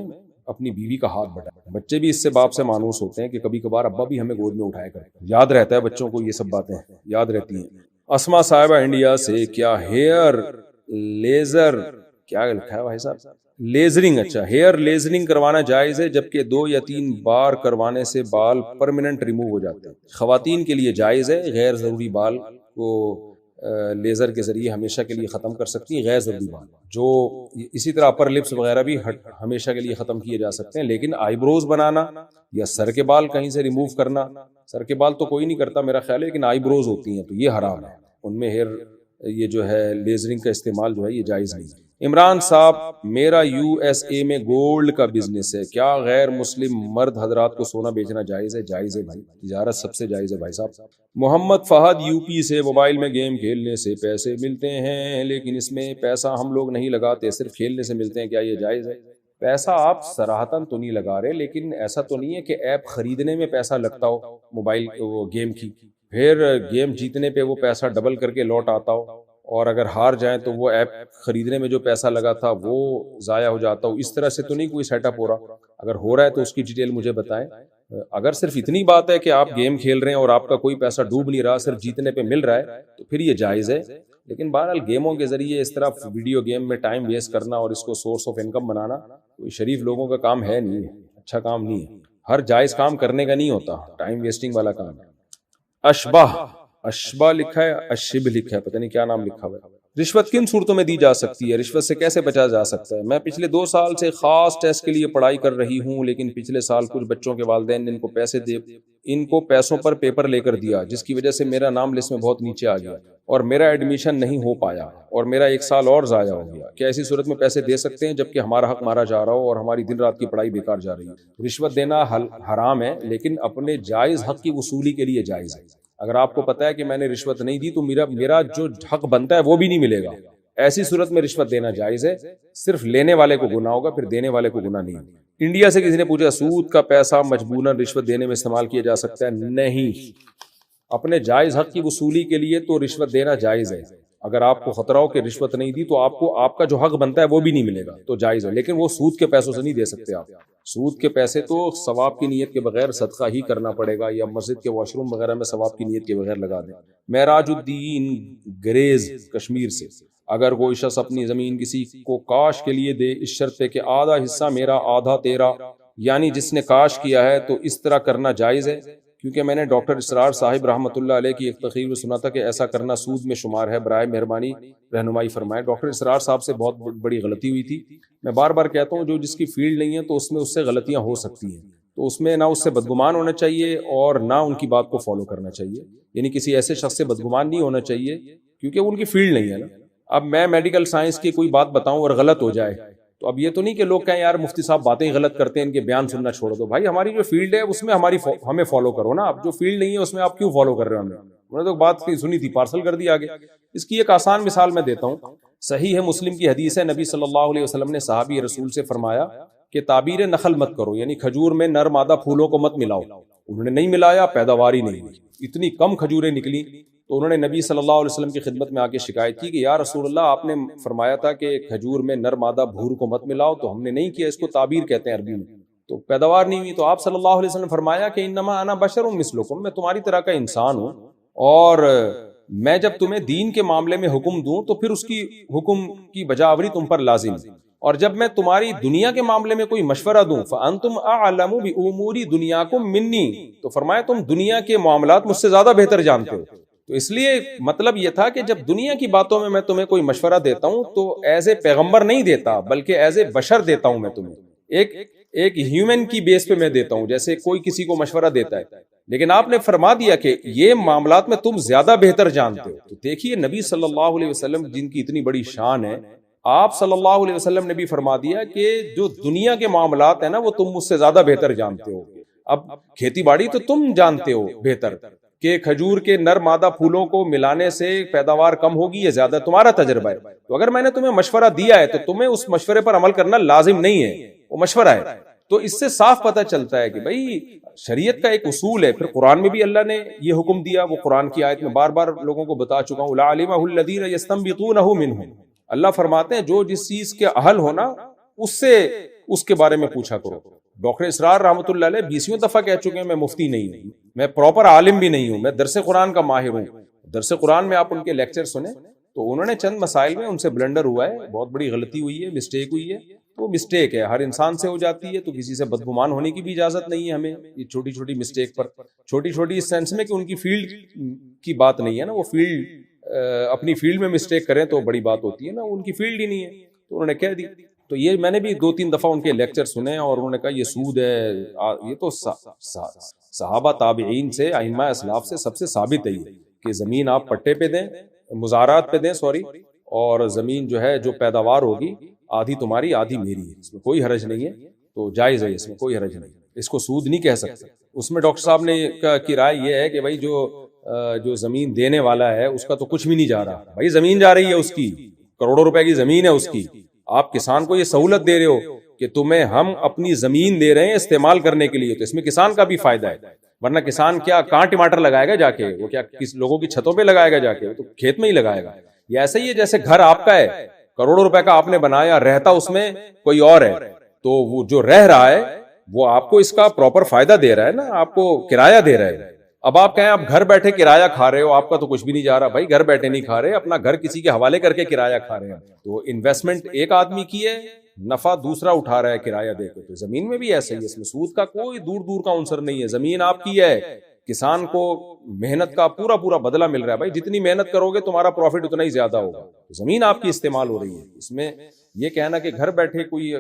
اپنی بیوی کا ہاتھ بٹائے. بچے بھی اس سے باپ سے مانوس ہوتے ہیں کہ کبھی کبھار ابا بھی ہمیں گود میں اٹھایا کرے. یاد رہتا ہے بچوں کو, یہ سب باتیں یاد رہتی ہیں. اسما صاحبہ انڈیا سے, کیا ہیئر لیزر, کیا لکھا ہے بھائی صاحب, لیزرنگ, اچھا ہیئر لیزرنگ کروانا جائز ہے جبکہ 2 یا 3 بار کروانے سے بال پرماننٹ ریموو ہو جاتے ہیں. خواتین کے لیے جائز ہے, غیر ضروری بال کو لیزر کے ذریعے ہمیشہ کے لیے ختم کر سکتی ہیں, غیر ضروری بال جو, اسی طرح اپر لپس وغیرہ بھی ہمیشہ کے لیے ختم کیے جا سکتے ہیں. لیکن آئی بروز بنانا یا سر کے بال کہیں سے ریموو کرنا, سر کے بال تو کوئی نہیں کرتا میرا خیال ہے, لیکن آئی بروز ہوتی ہیں تو یہ حرام ہے, ان میں ہیئر یہ جو ہے لیزرنگ کا استعمال جو ہے یہ جائز نہیں. عمران صاحب, میرا USA میں گولڈ کا بزنس ہے, کیا غیر مسلم مرد حضرات کو سونا بیچنا جائز ہے؟ جائز ہے بھائی, تجارت سب سے جائز ہے بھائی صاحب. محمد فہد UP سے, موبائل میں گیم کھیلنے سے پیسے ملتے ہیں لیکن اس میں پیسہ ہم لوگ نہیں لگاتے, صرف کھیلنے سے ملتے ہیں, کیا یہ جائز ہے؟ پیسہ آپ صراحتاً تو نہیں لگا رہے, لیکن ایسا تو نہیں ہے کہ ایپ خریدنے میں پیسہ لگتا ہو موبائل گیم کی, پھر گیم جیتنے پہ وہ پیسہ ڈبل کر کے لوٹ آتا ہو, اور اگر ہار جائیں تو وہ ایپ خریدنے میں جو پیسہ لگا تھا وہ ضائع ہو جاتا ہو. اس طرح سے تو نہیں کوئی سیٹ اپ ہو رہا. اگر ہو رہا ہے تو اس کی ڈیٹیل مجھے بتائیں. اگر صرف اتنی بات ہے کہ آپ گیم کھیل رہے ہیں اور آپ کا کوئی پیسہ ڈوب نہیں رہا, صرف جیتنے پہ مل رہا ہے, تو پھر یہ جائز ہے. لیکن بہرحال گیموں کے ذریعے اس طرح ویڈیو گیم میں ٹائم ویسٹ کرنا اور اس کو سورس آف انکم بنانا کوئی شریف لوگوں کا کام ہے نہیں ہے, اچھا کام نہیں ہے. ہر جائز کام کرنے کا نہیں ہوتا, ٹائم ویسٹنگ والا کام ہے. اشبہ لکھا ہے, اشب لکھا ہے, پتہ نہیں کیا نام لکھا ہوا ہے. رشوت کن صورتوں میں دی جا سکتی ہے, رشوت سے کیسے بچا جا سکتا ہے؟ میں پچھلے 2 سال سے خاص ٹیسٹ کے لیے پڑھائی کر رہی ہوں, لیکن پچھلے سال کچھ بچوں کے والدین نے ان کو پیسوں پر پیپر لے کر دیا, جس کی وجہ سے میرا نام لسٹ میں بہت نیچے آ گیا اور میرا ایڈمیشن نہیں ہو پایا اور میرا 1 سال اور ضائع ہو گیا. کیا ایسی صورت میں پیسے دے سکتے ہیں جبکہ ہمارا حق مارا جا رہا ہو اور ہماری دن رات کی پڑھائی بیکار جا رہی ہے؟ رشوت دینا حرام ہے, لیکن اپنے جائز حق کی وصولی کے لیے جائز ہے. اگر آپ کو پتا ہے کہ میں نے رشوت نہیں دی تو میرا جو حق بنتا ہے وہ بھی نہیں ملے گا, ایسی صورت میں رشوت دینا جائز ہے. صرف لینے والے کو گناہ ہوگا, پھر دینے والے کو گناہ نہیں. انڈیا سے کسی نے پوچھا, سود کا پیسہ مجبوراً رشوت دینے میں استعمال کیا جا سکتا ہے؟ نہیں, اپنے جائز حق کی وصولی کے لیے تو رشوت دینا جائز ہے. اگر آپ کو خطرہ ہو کہ رشوت نہیں دی تو آپ کو آپ کا جو حق بنتا ہے وہ بھی نہیں ملے گا, تو جائز ہے. لیکن وہ سود کے پیسوں سے نہیں دے سکتے آپ. سود کے پیسے تو ثواب کی نیت کے بغیر صدقہ ہی کرنا پڑے گا, یا مسجد کے واش روم وغیرہ میں ثواب کی نیت کے بغیر لگا دیں. معراج الدین گریز کشمیر سے, اگر کوئی شخص اپنی زمین کسی کو کاش کے لیے دے, اس شرط پہ کہ آدھا حصہ میرا آدھا تیرا, یعنی جس نے کاش کیا ہے, تو اس طرح کرنا جائز ہے؟ کیونکہ میں نے ڈاکٹر اسرار صاحب رحمۃ اللہ علیہ کی ایک تقریر میں سنا تھا کہ ایسا کرنا سود میں شمار ہے, برائے مہربانی رہنمائی فرمائے. ڈاکٹر اسرار صاحب سے بہت بڑی غلطی ہوئی تھی. میں بار بار کہتا ہوں, جو جس کی فیلڈ نہیں ہے تو اس میں اس سے غلطیاں ہو سکتی ہیں, تو اس میں نہ اس سے بدگمان ہونا چاہیے اور نہ ان کی بات کو فالو کرنا چاہیے. یعنی کسی ایسے شخص سے بدگمان نہیں ہونا چاہیے کیونکہ ان کی فیلڈ نہیں ہے نا. اب میں میڈیکل سائنس کی کوئی بات بتاؤں اور غلط ہو جائے, تو اب یہ تو نہیں کہ لوگ کہیں یار مفتی صاحب باتیں غلط کرتے ہیں, ان کے بیان سننا چھوڑ دو. بھائی ہماری جو فیلڈ ہے اس میں ہمیں فالو کرو نا. اب جو فیلڈ نہیں ہے اس میں آپ کیوں فالو کر رہے ہو؟ ہمیں تو بات سنی تھی, پارسل کر دی آگے. اس کی ایک آسان مثال میں دیتا ہوں. صحیح ہے مسلم کی حدیث ہے, نبی صلی اللہ علیہ وسلم نے صحابی رسول سے فرمایا کہ تعبیر نخل مت کرو, یعنی کھجور میں نر مادہ پھولوں کو مت ملاؤ. انہوں نے نہیں ملایا, پیداوار ہی نہیں ہوئی, اتنی کم کھجوریں نکلی. تو انہوں نے نبی صلی اللہ علیہ وسلم کی خدمت میں آ کے شکایت کی کہ یا رسول اللہ, آپ نے فرمایا تھا کہ کھجور میں نر مادہ بھور کو مت ملاؤ, تو ہم نے نہیں کیا, اس کو تعبیر کہتے ہیں عربی میں, تو پیداوار نہیں ہوئی. تو آپ صلی اللہ علیہ وسلم نے فرمایا کہ انما انا بشر مثلکم, میں تمہاری طرح کا انسان ہوں, اور میں جب تمہیں دین کے معاملے میں حکم دوں تو پھر اس کی حکم کی بجاوری تم پر لازم ہے, اور جب میں تمہاری دنیا کے معاملے میں کوئی مشورہ دوں فانتم اعلم بامور دنیاکم منی, تو فرمایا تم دنیا کے معاملات مجھ سے زیادہ بہتر جانتے ہو. تو اس لیے مطلب یہ تھا کہ جب دنیا کی باتوں میں تمہیں کوئی مشورہ دیتا ہوں تو ایز اے پیغمبر نہیں دیتا بلکہ ایز اے بشر دیتا ہوں میں تمہیں، ایک ہیومن کی بیس پہ میں دیتا ہوں، جیسے کوئی کسی کو مشورہ دیتا ہے۔ لیکن آپ نے فرما دیا کہ یہ معاملات میں تم زیادہ بہتر جانتے ہو۔ تو دیکھیے نبی صلی اللہ علیہ وسلم جن کی اتنی بڑی شان ہے، آپ صلی اللہ علیہ وسلم نے بھی فرما دیا کہ جو دنیا کے معاملات ہیں نا وہ تم مجھ سے زیادہ بہتر جانتے ہو۔ اب کھیتی باڑی تو تم جانتے ہو بہتر کہ کھجور کے نر مادہ پھولوں کو ملانے سے پیداوار کم ہوگی یا زیادہ، تمہارا تجربہ ہے۔ تو اگر میں نے تمہیں مشورہ دیا ہے تو تمہیں اس مشورے پر عمل کرنا لازم نہیں ہے، وہ مشورہ ہے۔ تو اس سے صاف پتہ چلتا ہے کہ بھائی شریعت کا ایک اصول ہے۔ پھر قرآن میں بھی اللہ نے یہ حکم دیا، وہ قرآن کی آیت میں بار بار لوگوں کو بتا چکا ہوں، لَعَلِمَهُ الَّذِينَ يَسْتَنبِطُونَهُ مِنْهُمْ۔ اللہ فرماتے ہیں جو جس چیز کے اہل ہونا اس سے اس کے بارے میں پوچھا کرو۔ ڈاکٹر اسرار رحمۃ اللہ علیہ 20 دفعہ کہہ چکے ہیں میں مفتی نہیں ہوں، میں پراپر عالم بھی نہیں ہوں، میں درس قرآن کا ماہر ہوں۔ درس قرآن میں آپ ان کے لیکچر سنیں تو انہوں نے چند مسائل میں ان سے بلنڈر ہوا ہے، بہت بڑی غلطی ہوئی ہے، مسٹیک ہوئی ہے۔ وہ مسٹیک ہے، ہر انسان سے ہو جاتی ہے، تو کسی سے بدگمان ہونے کی بھی اجازت نہیں ہے ہمیں یہ چھوٹی چھوٹی مسٹیک پر، چھوٹی چھوٹی اس سینس میں کہ ان کی فیلڈ کی بات نہیں ہے نا، وہ فیلڈ اپنی فیلڈ میں مسٹیک کریں تو بڑی بات ہوتی ہے نا، ان کی فیلڈ ہی نہیں ہے تو انہوں نے کہہ دی۔ تو یہ میں نے بھی 2-3 دفعہ ان کے لیکچر سنے اور انہوں نے کہا یہ سود ہے، یہ تو صحابہ تابعین سے ائمہ اسلاف سے سب سے ثابت ہے کہ زمین آپ پٹے پہ دیں، مزارات پہ دیں اور زمین جو ہے جو پیداوار ہوگی آدھی تمہاری آدھی میری ہے، اس میں کوئی حرج نہیں ہے، تو جائز ہے، اس میں کوئی حرج نہیں، اس کو سود نہیں کہہ سکتے۔ اس میں ڈاکٹر صاحب نے کی رائے یہ ہے کہ بھائی جو زمین دینے والا ہے اس کا تو کچھ بھی نہیں جا رہا، بھائی زمین جا رہی ہے اس کی، کروڑوں روپے کی زمین ہے اس کی، آپ کسان کو یہ سہولت دے رہے ہو کہ تمہیں ہم اپنی زمین دے رہے ہیں استعمال کرنے کے لیے، تو اس میں کسان کا بھی فائدہ ہے، ورنہ کسان کیا کہاں ٹماٹر لگائے گا جا کے، وہ کیا کس لوگوں کی چھتوں پہ لگائے گا جا کے، وہ تو کھیت میں ہی لگائے گا۔ یہ ایسا ہی ہے جیسے گھر آپ کا ہے، کروڑوں روپے کا آپ نے بنایا، رہتا اس میں کوئی اور ہے، تو وہ جو رہ رہا ہے وہ آپ کو اس کا پراپر فائدہ دے رہا ہے نا، آپ کو کرایہ دے رہا ہے۔ اب آپ کہیں آپ گھر بیٹھے کرایہ کھا رہے ہو، آپ کا تو کچھ بھی نہیں جا رہا، بھائی گھر بیٹھے نہیں کھا رہے، اپنا گھر کسی کے حوالے کر کے کرایہ کھا رہے ہیں، تو انویسٹمنٹ ایک آدمی کی ہے، نفع دوسرا اٹھا رہا ہے کرایہ دے کے۔ تو زمین میں بھی ایسا ہی ہے، اس میں سود کا کوئی دور دور کا عنصر نہیں ہے، زمین آپ کی ہے، کسان کو محنت کا پورا بدلہ مل رہا ہے، بھائی جتنی محنت کرو گے تمہارا پروفٹ اتنا ہی زیادہ ہوگا، زمین آپ کی استعمال ہو رہی ہے۔ اس میں یہ کہنا کہ گھر بیٹھے کوئی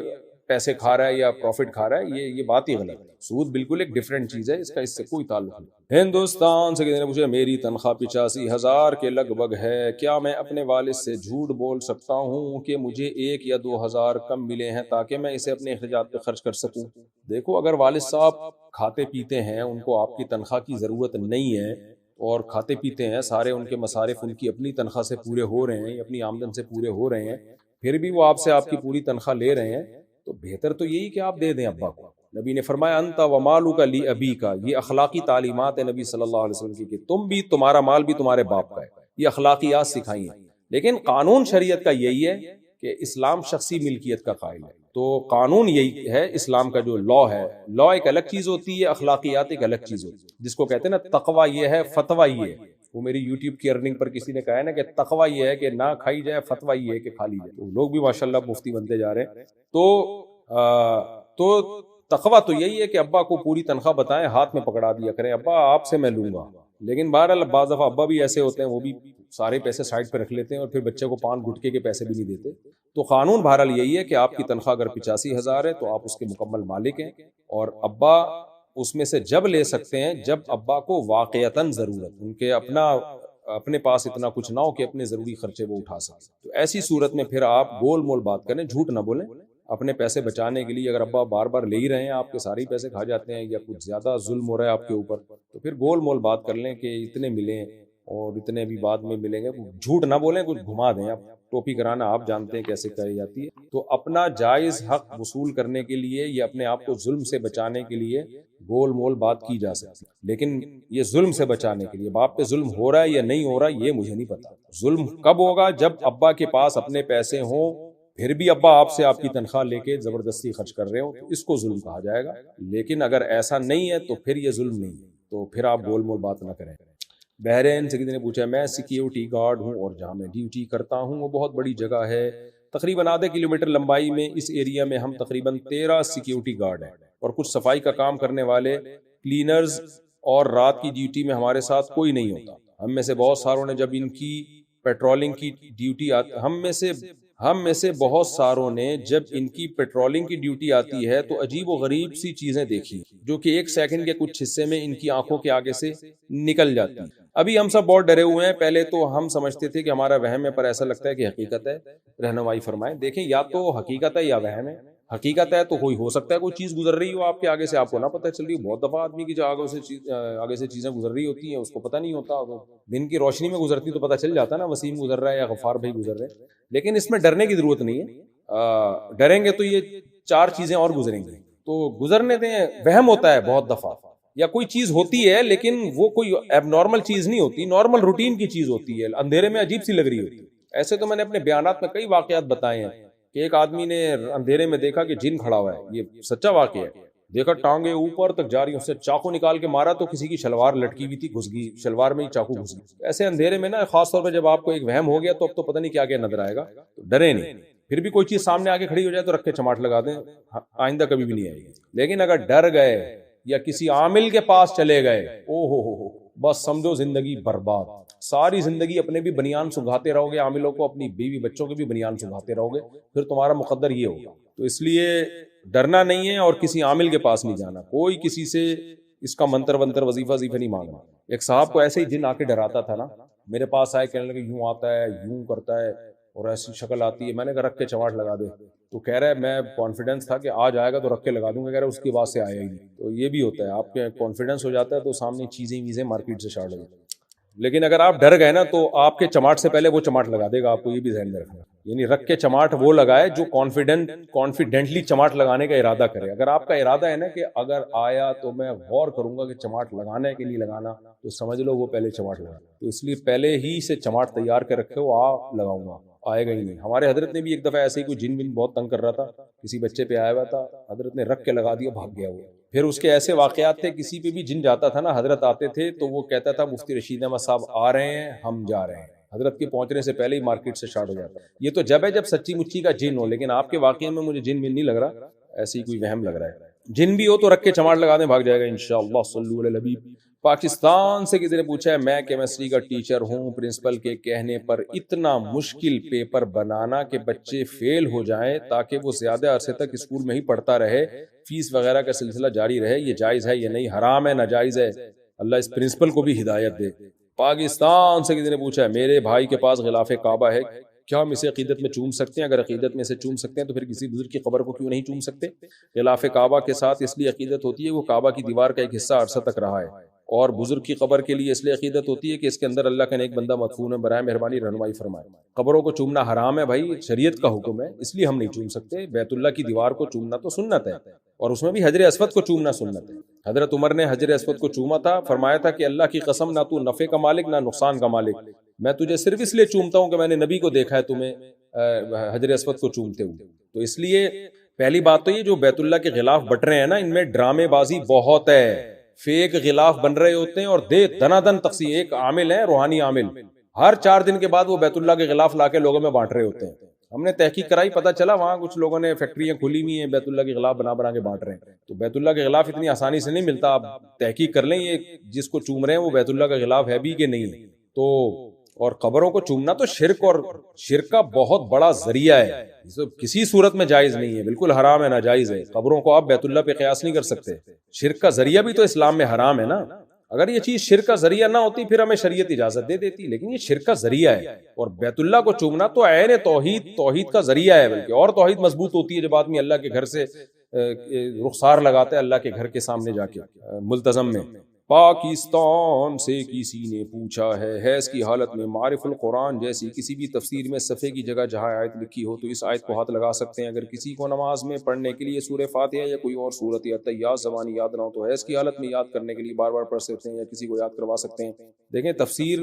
پیسے کھا رہا ہے یا پروفٹ کھا رہا ہے، یہ بات ہی غلط ہے۔ سود بالکل ایک ڈیفرنٹ چیز ہے، اس کا اس سے کوئی تعلق نہیں۔ ہندوستان سے کسی نے پوچھا میری تنخواہ 85,000 کے لگ بھگ ہے، کیا میں اپنے والد سے جھوٹ بول سکتا ہوں کہ مجھے 1 یا 2,000 کم ملے ہیں تاکہ میں اسے اپنے اخراجات پہ خرچ کر سکوں؟ دیکھو اگر والد صاحب کھاتے پیتے ہیں، ان کو آپ کی تنخواہ کی ضرورت نہیں ہے اور کھاتے پیتے ہیں، سارے ان کے مصارف ان کی اپنی تنخواہ سے پورے ہو رہے ہیں، اپنی آمدن سے پورے ہو رہے ہیں، پھر بھی وہ آپ سے آپ کی پوری تنخواہ لے رہے ہیں، تو بہتر تو یہی کہ آپ دے دیں ابا کو۔ نبی نے فرمایا انت ومالک لابیک، یہ اخلاقی تعلیمات ہے نبی صلی اللہ علیہ وسلم کی کہ تم بھی، تمہارا مال بھی تمہارے باپ کا ہے، یہ اخلاقیات سکھائی ہیں۔ لیکن قانون شریعت کا یہی ہے کہ اسلام شخصی ملکیت کا قائل ہے، تو قانون یہی ہے اسلام کا جو لا ہے، لا ایک الگ چیز ہوتی ہے، اخلاقیات ایک الگ چیز ہوتی ہے، جس کو کہتے ہیں نا تقوی یہ ہے، فتویٰ یہ ہے۔ وہ میری یوٹیوب کی ارننگ پر کسی نے کہا ہے نا کہ تقویٰ یہ ہے کہ نہ کھائی جائے، فتویٰ یہ ہے کہ کھا لی جائے، تو لوگ بھی ماشاءاللہ مفتی بنتے جا رہے ہیں۔ تو تقویٰ تو یہی ہے کہ ابا کو پوری تنخواہ بتائیں، ہاتھ میں پکڑا دیا کریں، ابا آپ سے میں لوں گا۔ لیکن بہرحال بعض دفعہ ابا بھی ایسے ہوتے ہیں، وہ بھی سارے پیسے سائڈ پہ رکھ لیتے ہیں اور پھر بچے کو پان گٹکے کے پیسے بھی نہیں دیتے۔ تو قانون بہرحال یہی ہے کہ آپ کی تنخواہ اگر 85,000 ہے تو آپ اس کے مکمل مالک ہیں، اور ابا اس میں سے جب لے سکتے ہیں جب ابا کو واقعتاً ضرورت، ان کے اپنے پاس اتنا کچھ نہ ہو کہ اپنے ضروری خرچے وہ اٹھا سکیں، تو ایسی صورت میں پھر آپ گول مول بات کریں، جھوٹ نہ بولیں۔ اپنے پیسے بچانے کے لیے اگر ابا بار بار لے ہی رہے ہیں، آپ کے سارے پیسے کھا جاتے ہیں یا کچھ زیادہ ظلم ہو رہا ہے آپ کے اوپر، تو پھر گول مول بات کر لیں کہ اتنے ملیں اور اتنے بھی بعد میں ملیں گے، جھوٹ نہ بولیں، کچھ گھما دیں۔ آپ ٹوپی کرانا آپ جانتے ہیں کیسے کری جاتی ہے، تو اپنا جائز حق وصول کرنے کے لیے یا اپنے آپ کو ظلم سے بچانے کے لیے گول مول بات کی جا سکتی، لیکن یہ ظلم سے بچانے کے لیے باپ پہ ظلم ہو رہا ہے یا نہیں ہو رہا یہ مجھے نہیں پتا۔ ظلم کب ہوگا؟ جب ابا کے پاس اپنے پیسے ہوں، پھر بھی ابا آپ سے آپ کی تنخواہ لے کے زبردستی خرچ کر رہے ہو، تو اس کو ظلم کہا جائے گا۔ لیکن اگر ایسا نہیں ہے تو پھر یہ ظلم نہیں ہے، تو پھر آپ گول مول بات نہ کریں۔ بحرین سے کسی نے پوچھا میں سیکیورٹی گارڈ ہوں اور جہاں میں ڈیوٹی کرتا ہوں وہ بہت بڑی جگہ ہے، تقریباً آدھے کلومیٹر لمبائی میں، اس ایریا میں ہم تقریباً 13 سیکیورٹی گارڈ ہیں اور کچھ صفائی کا کام کرنے والے کلینرز، اور رات کی ڈیوٹی میں ہمارے ساتھ کوئی نہیں ہوتا۔ ہم میں سے بہت ساروں نے جب ان کی پیٹرولنگ کی ڈیوٹی ہم میں سے بہت ساروں نے جب ان کی پیٹرولنگ کی ڈیوٹی آتی ہے تو عجیب و غریب سی چیزیں دیکھی جو کہ ایک سیکنڈ کے کچھ حصے میں ان کی آنکھوں کے آگے سے نکل جاتی ہیں۔ ابھی ہم سب بہت ڈرے ہوئے ہیں، پہلے تو ہم سمجھتے تھے کہ ہمارا وہم ہے، پر ایسا لگتا ہے کہ حقیقت ہے۔ رہنمائی فرمائیں۔ دیکھیں، یا تو حقیقت ہے یا وہم ہے۔ حقیقت ہے تو کوئی ہو سکتا ہے کوئی چیز گزر رہی ہو آپ کے آگے سے، آپ کو نہ پتہ چل رہی ہو۔ بہت دفعہ آدمی کی جو آگے سے چیزیں گزر رہی ہوتی ہیں اس کو پتہ نہیں ہوتا، دن کی روشنی میں گزرتی تو پتہ چل جاتا نا وسیم گزر رہا ہے یا غفار بھائی گزر رہے ہیں۔ لیکن اس میں ڈرنے کی ضرورت نہیں ہے، ڈریں گے تو یہ چار چیزیں اور گزریں گی، تو گزرنے دیں۔ وہم ہوتا ہے بہت دفعہ، یا کوئی چیز ہوتی ہے لیکن وہ کوئی ایب نارمل چیز نہیں ہوتی، نارمل روٹین کی چیز ہوتی ہے، اندھیرے میں عجیب سی لگ رہی ہوتی ہے۔ ایسے تو میں نے اپنے بیانات میں کئی واقعات بتائے ہیں کہ ایک آدمی نے اندھیرے میں دیکھا کہ جن کھڑا ہوا ہے، یہ سچا واقعہ ہے۔ دیکھا ٹانگیں اوپر تک جا رہی، اس سے چاقو نکال کے مارا تو کسی کی شلوار لٹکی ہوئی تھی، گھس گئی شلوار میں ہی چاقو گھس گئی۔ ایسے اندھیرے میں نا، خاص طور پہ جب آپ کو ایک وہم ہو گیا تو اب تو پتہ نہیں کیا کیا نظر آئے گا، تو ڈرے نہیں۔ پھر بھی کوئی چیز سامنے آگے کھڑی ہو جائے تو رکھ کے چماٹ لگا دیں، آئندہ کبھی بھی نہیں آئے گی۔ لیکن اگر ڈر گئے یا کسی عامل کے پاس چلے گئے، او ہو، بس سمجھو زندگی برباد۔ ساری زندگی اپنے بھی بنیان سنگھاتے رہو گے، عاملوں کو اپنی بیوی بچوں کے بھی بنیان سنگھاتے رہو گے، پھر تمہارا مقدر یہ ہوگا۔ تو اس لیے ڈرنا نہیں ہے اور کسی عامل کے پاس نہیں جانا، کوئی کسی سے اس کا منتر ونتر وظیفہ نہیں مانگنا۔ ایک صاحب کو ایسے ہی جن آ کے ڈراتا تھا نا، میرے پاس آئے، کہنے لگے یوں آتا ہے، یوں کرتا ہے اور ایسی شکل آتی ہے۔ میں نے کہا رکھ کے چماٹ لگا دے، تو کہہ رہا ہے میں کانفیڈنس تھا کہ آج آئے گا تو رکھ کے لگا دوں گا، کہہ رہا ہے اس کی بات سے آیا ہی نہیں۔ تو یہ بھی ہوتا ہے، آپ کے کانفیڈنس ہو جاتا ہے تو سامنے چیزیں مارکیٹ سے شارٹ ہو جاتی ہیں۔ لیکن اگر آپ ڈر گئے نا تو آپ کے چماٹ سے پہلے وہ چماٹ لگا دے گا، آپ کو یہ بھی ذہن میں رکھنا۔ یعنی رکھ کے چماٹ وہ لگائے جو کانفیڈنٹلی چماٹ لگانے کا ارادہ کرے۔ اگر آپ کا ارادہ ہے نا کہ اگر آیا تو میں غور کروں گا کہ چماٹ لگانا ہے کہ نہیں لگانا، تو سمجھ لو وہ پہلے چماٹ لگا۔ تو اس لیے پہلے ہی سے چماٹ تیار کر رکھے ہو، لگاؤں گا، آئے گا ہی نہیں۔ ہمارے حضرت نے بھی ایک دفعہ ایسے ہی کوئی جن بن بہت تنگ کر رہا تھا، کسی بچے پہ آیا ہوا تھا، حضرت نے رکھ کے لگا دیا، بھاگ گیا وہ۔ پھر اس کے ایسے واقعات تھے، کسی پہ بھی جن جاتا تھا نا، حضرت آتے تھے تو وہ کہتا تھا مفتی رشید احمد صاحب آ رہے ہیں، ہم جا رہے ہیں۔ حضرت کے پہنچنے سے پہلے ہی مارکیٹ سے شارٹ ہو جاتا ہے۔ یہ تو جب ہے جب سچی مچی کا جن ہو، لیکن آپ کے واقعے میں مجھے جن نہیں لگ رہا، ایسے ہی کوئی وہم لگ رہا ہے۔ جن بھی ہو تو رکھ کے چماٹ لگا دیں، بھاگ جائے گا انشاءاللہ۔ صلو علی الحبیب۔ پاکستان سے کسی نے پوچھا ہے، میں کیمسٹری کا ٹیچر ہوں، پرنسپل کے کہنے پر اتنا مشکل پیپر بنانا کہ بچے فیل ہو جائیں تاکہ وہ زیادہ عرصے تک اسکول میں ہی پڑھتا رہے، فیس وغیرہ کا سلسلہ جاری رہے، یہ جائز ہے یا نہیں؟ حرام ہے، ناجائز ہے؟ اللہ اس پرنسپل کو بھی ہدایت دے۔ پاکستان سے کسی نے پوچھا ہے، میرے بھائی کے پاس غلاف کعبہ ہے، کیا ہم اسے عقیدت میں چوم سکتے ہیں؟ اگر عقیدت میں اسے چوم سکتے ہیں تو پھر کسی بزرگ کی قبر کو کیوں نہیں چوم سکتے؟ غلاف کعبہ کے ساتھ اس لیے عقیدت ہوتی ہے وہ کعبہ کی دیوار کا ایک حصہ عرصہ تک رہا ہے، اور بزرگ کی قبر کے لیے اس لیے عقیدت ہوتی ہے کہ اس کے اندر اللہ کا نیک بندہ مدفون ہے۔ برائے مہربانی رہنمائی فرمائے۔ قبروں کو چومنا حرام ہے بھائی، شریعت کا حکم ہے، اس لیے ہم نہیں چوم سکتے۔ بیت اللہ کی دیوار کو چومنا تو سنت ہے، اور اس میں بھی حجر اسود کو چومنا سنت ہے۔ حضرت عمر نے حجر اسود کو چوما تھا، فرمایا تھا کہ اللہ کی قسم، نہ تو نفع کا مالک نہ نقصان کا مالک، میں تجھے صرف اس لیے چومتا ہوں کہ میں نے نبی کو دیکھا ہے تمہیں حجر اسود کو چومتے ہوئے۔ تو اس لیے پہلی بات تو یہ جو بیت اللہ کے غلاف بٹ رہے ہیں نا، ان میں ڈرامے بازی بہت ہے، فیک غلاف بن رہے ہوتے ہیں اور دنا دن تقسیم۔ ایک عامل ہے روحانی عامل، ہر 4 دن کے بعد وہ بیت اللہ کے غلاف لا کے لوگوں میں بانٹ رہے ہوتے ہیں۔ ہم نے تحقیق کرائی، پتہ چلا وہاں کچھ لوگوں نے فیکٹریاں کھولی ہوئی ہیں، بیت اللہ کے غلاف بنا کے بانٹ رہے ہیں۔ تو بیت اللہ کے غلاف اتنی آسانی سے نہیں ملتا، آپ تحقیق کر لیں یہ جس کو چوم رہے ہیں وہ بیت اللہ کا غلاف ہے بھی کہ نہیں۔ تو اور قبروں کو چومنا تو شرک، اور شرک کا بہت بڑا ذریعہ ہے، کسی صورت میں جائز نہیں ہے، بالکل حرام ہے، ناجائز ہے۔ قبروں کو آپ بیت اللہ پہ قیاس نہیں کر سکتے۔ شرک کا ذریعہ بھی تو اسلام میں حرام ہے نا۔ اگر یہ چیز شرک کا ذریعہ نہ ہوتی پھر ہمیں شریعت اجازت دے دیتی، لیکن یہ شرک کا ذریعہ ہے۔ اور بیت اللہ کو چومنا تو عین توحید کا ذریعہ ہے، بلکہ اور توحید مضبوط ہوتی ہے جب آدمی اللہ کے گھر سے رخسار لگاتا ہے، اللہ کے گھر کے سامنے جا کے ملتزم میں۔ پاکستان سے کسی نے پوچھا ہے، حیض کی حالت میں معارف القرآن جیسی کسی بھی تفسیر میں صفحے کی جگہ جہاں آیت لکھی ہو تو اس آیت کو ہاتھ لگا سکتے ہیں؟ اگر کسی کو نماز میں پڑھنے کے لیے سورہ فاتحہ یا کوئی اور سورت یا تیات زبانی یاد نہ ہو تو حیض کی حالت میں یاد کرنے کے لیے بار بار پڑھ سکتے ہیں یا کسی کو یاد کروا سکتے ہیں؟ دیکھیں، تفسیر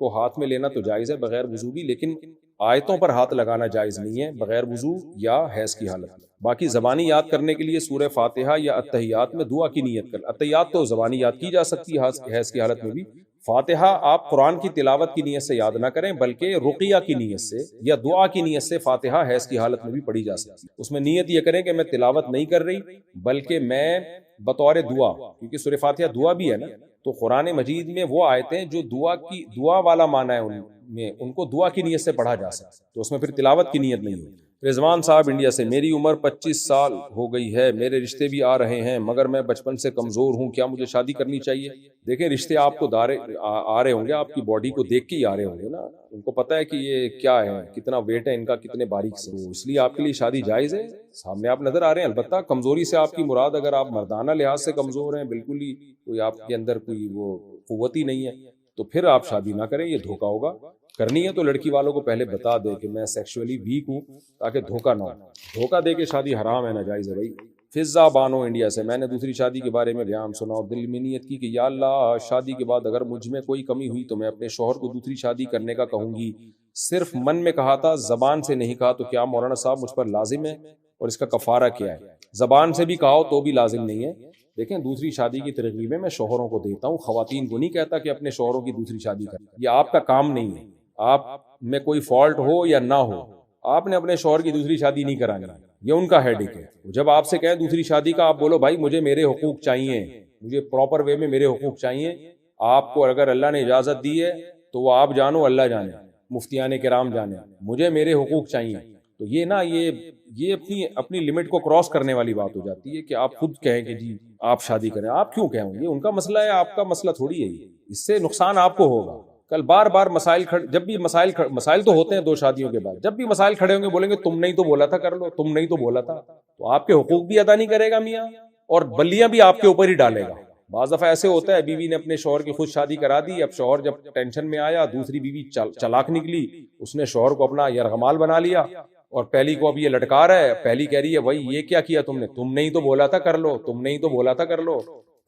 کو ہاتھ میں لینا تو جائز ہے بغیر وضو بھی، لیکن آیتوں پر ہاتھ لگانا جائز نہیں ہے بغیر وضو یا حیض کی حالت میں۔ باقی زبانی یاد کرنے کے لیے سورہ فاتحہ یا اتحیات میں دعا کی نیت کر، اتحیات تو زبانی یاد کی جا سکتی ہے حیض کی حالت میں بھی، فاتحہ آپ قرآن کی تلاوت کی نیت سے یاد نہ کریں بلکہ رقیہ کی نیت سے یا دعا کی نیت سے فاتحہ حیض کی حالت میں بھی پڑھی جا سکتی ہے. اس میں نیت یہ کریں کہ میں تلاوت نہیں کر رہی بلکہ میں بطور دعا، کیونکہ سورہ فاتحہ دعا بھی ہے نا، تو قرآن مجید میں وہ آیتیں جو دعا والا معنی ہے ان میں، ان کو دعا کی نیت سے پڑھا جا سکتا ہے، تو اس میں پھر تلاوت کی نیت نہیں ہوتی. رضوان صاحب انڈیا سے، میری عمر 25 سال ہو گئی ہے، میرے رشتے بھی آ رہے ہیں مگر میں بچپن سے کمزور ہوں، کیا مجھے شادی کرنی چاہیے؟ دیکھیں رشتے آپ کو آ رہے ہوں گے، آپ کی باڈی کو دیکھ کے ہی آ رہے ہوں گے نا، ان کو پتہ ہے کہ یہ کیا ہے، کتنا ویٹ ہے ان کا، کتنے باریک سے، اس لیے آپ کے لیے شادی جائز ہے. سامنے آپ نظر آ رہے ہیں. البتہ کمزوری سے آپ کی مراد اگر آپ مردانہ لحاظ سے کمزور ہیں، بالکل ہی کوئی آپ کے اندر کوئی وہ قوت ہی نہیں ہے، تو پھر آپ شادی نہ کریں، یہ دھوکہ ہوگا. کرنی ہے تو لڑکی والوں کو پہلے بتا دے کہ میں سیکشولی ویک ہوں تاکہ دھوکہ نہ ہو. دھوکہ دے کے شادی حرام ہے، ناجائز ہے بھائی. فضا بانو انڈیا سے، میں نے دوسری شادی کے بارے میں بیان سنا اور دل میں نیت کی کہ یا اللہ شادی کے بعد اگر مجھ میں کوئی کمی ہوئی تو میں اپنے شوہر کو دوسری شادی کرنے کا کہوں گی. صرف من میں کہا تھا، زبان سے نہیں کہا، تو کیا مولانا صاحب مجھ پر لازم ہے اور اس کا کفارہ کیا ہے؟ زبان سے بھی کہا تو بھی لازم نہیں ہے. دیکھیں دوسری شادی کی ترغیبیں میں شوہروں کو دیتا ہوں، خواتین کو نہیں کہتا کہ اپنے شوہروں کی دوسری شادی کریں. یہ آپ کا کام نہیں ہے. آپ میں کوئی فالٹ ہو یا نہ ہو، آپ نے اپنے شوہر کی دوسری شادی نہیں کرانی، یہ ان کا ہیڈیک ہے. جب آپ سے کہیں دوسری شادی کا، آپ بولو بھائی مجھے میرے حقوق چاہیے، مجھے پراپر وے میں میرے حقوق چاہیے. آپ کو اگر اللہ نے اجازت دی ہے تو وہ آپ جانو، اللہ جانے، مفتیان کرام جانے، مجھے میرے حقوق چاہیے. تو یہ نا یہ اپنی لمٹ کو کراس کرنے والی بات ہو جاتی ہے کہ آپ خود کہیں کہ جی آپ شادی کریں. آپ کیوں کہیں؟ یہ ان کا مسئلہ ہے، آپ کا مسئلہ تھوڑی ہے. اس سے نقصان آپ کو ہوگا. کل بار بار جب بھی مسائل تو ہوتے ہیں دو شادیوں کے بعد، جب بھی مسائل کھڑے ہوں گے بولیں گے تم نہیں تو بولا تھا کر لو، تم نہیں تو بولا تھا. تو آپ کے حقوق بھی ادا نہیں کرے گا میاں، اور بلیاں بھی آپ کے اوپر ہی ڈالے گا. بعض دفعہ ایسے ہوتا ہے بیوی نے اپنے شوہر کی خود شادی کرا دی، اب شوہر جب ٹینشن میں آیا، دوسری بیوی چلاک نکلی، اس نے شوہر کو اپنا یرغمال بنا لیا اور پہلی کو اب یہ لٹکا رہا ہے. پہلی کہہ رہی ہے بھائی یہ کیا کیا تم نے، تم نہیں تو بولا تھا کر لو، تم نہیں تو بولا تھا کر لو.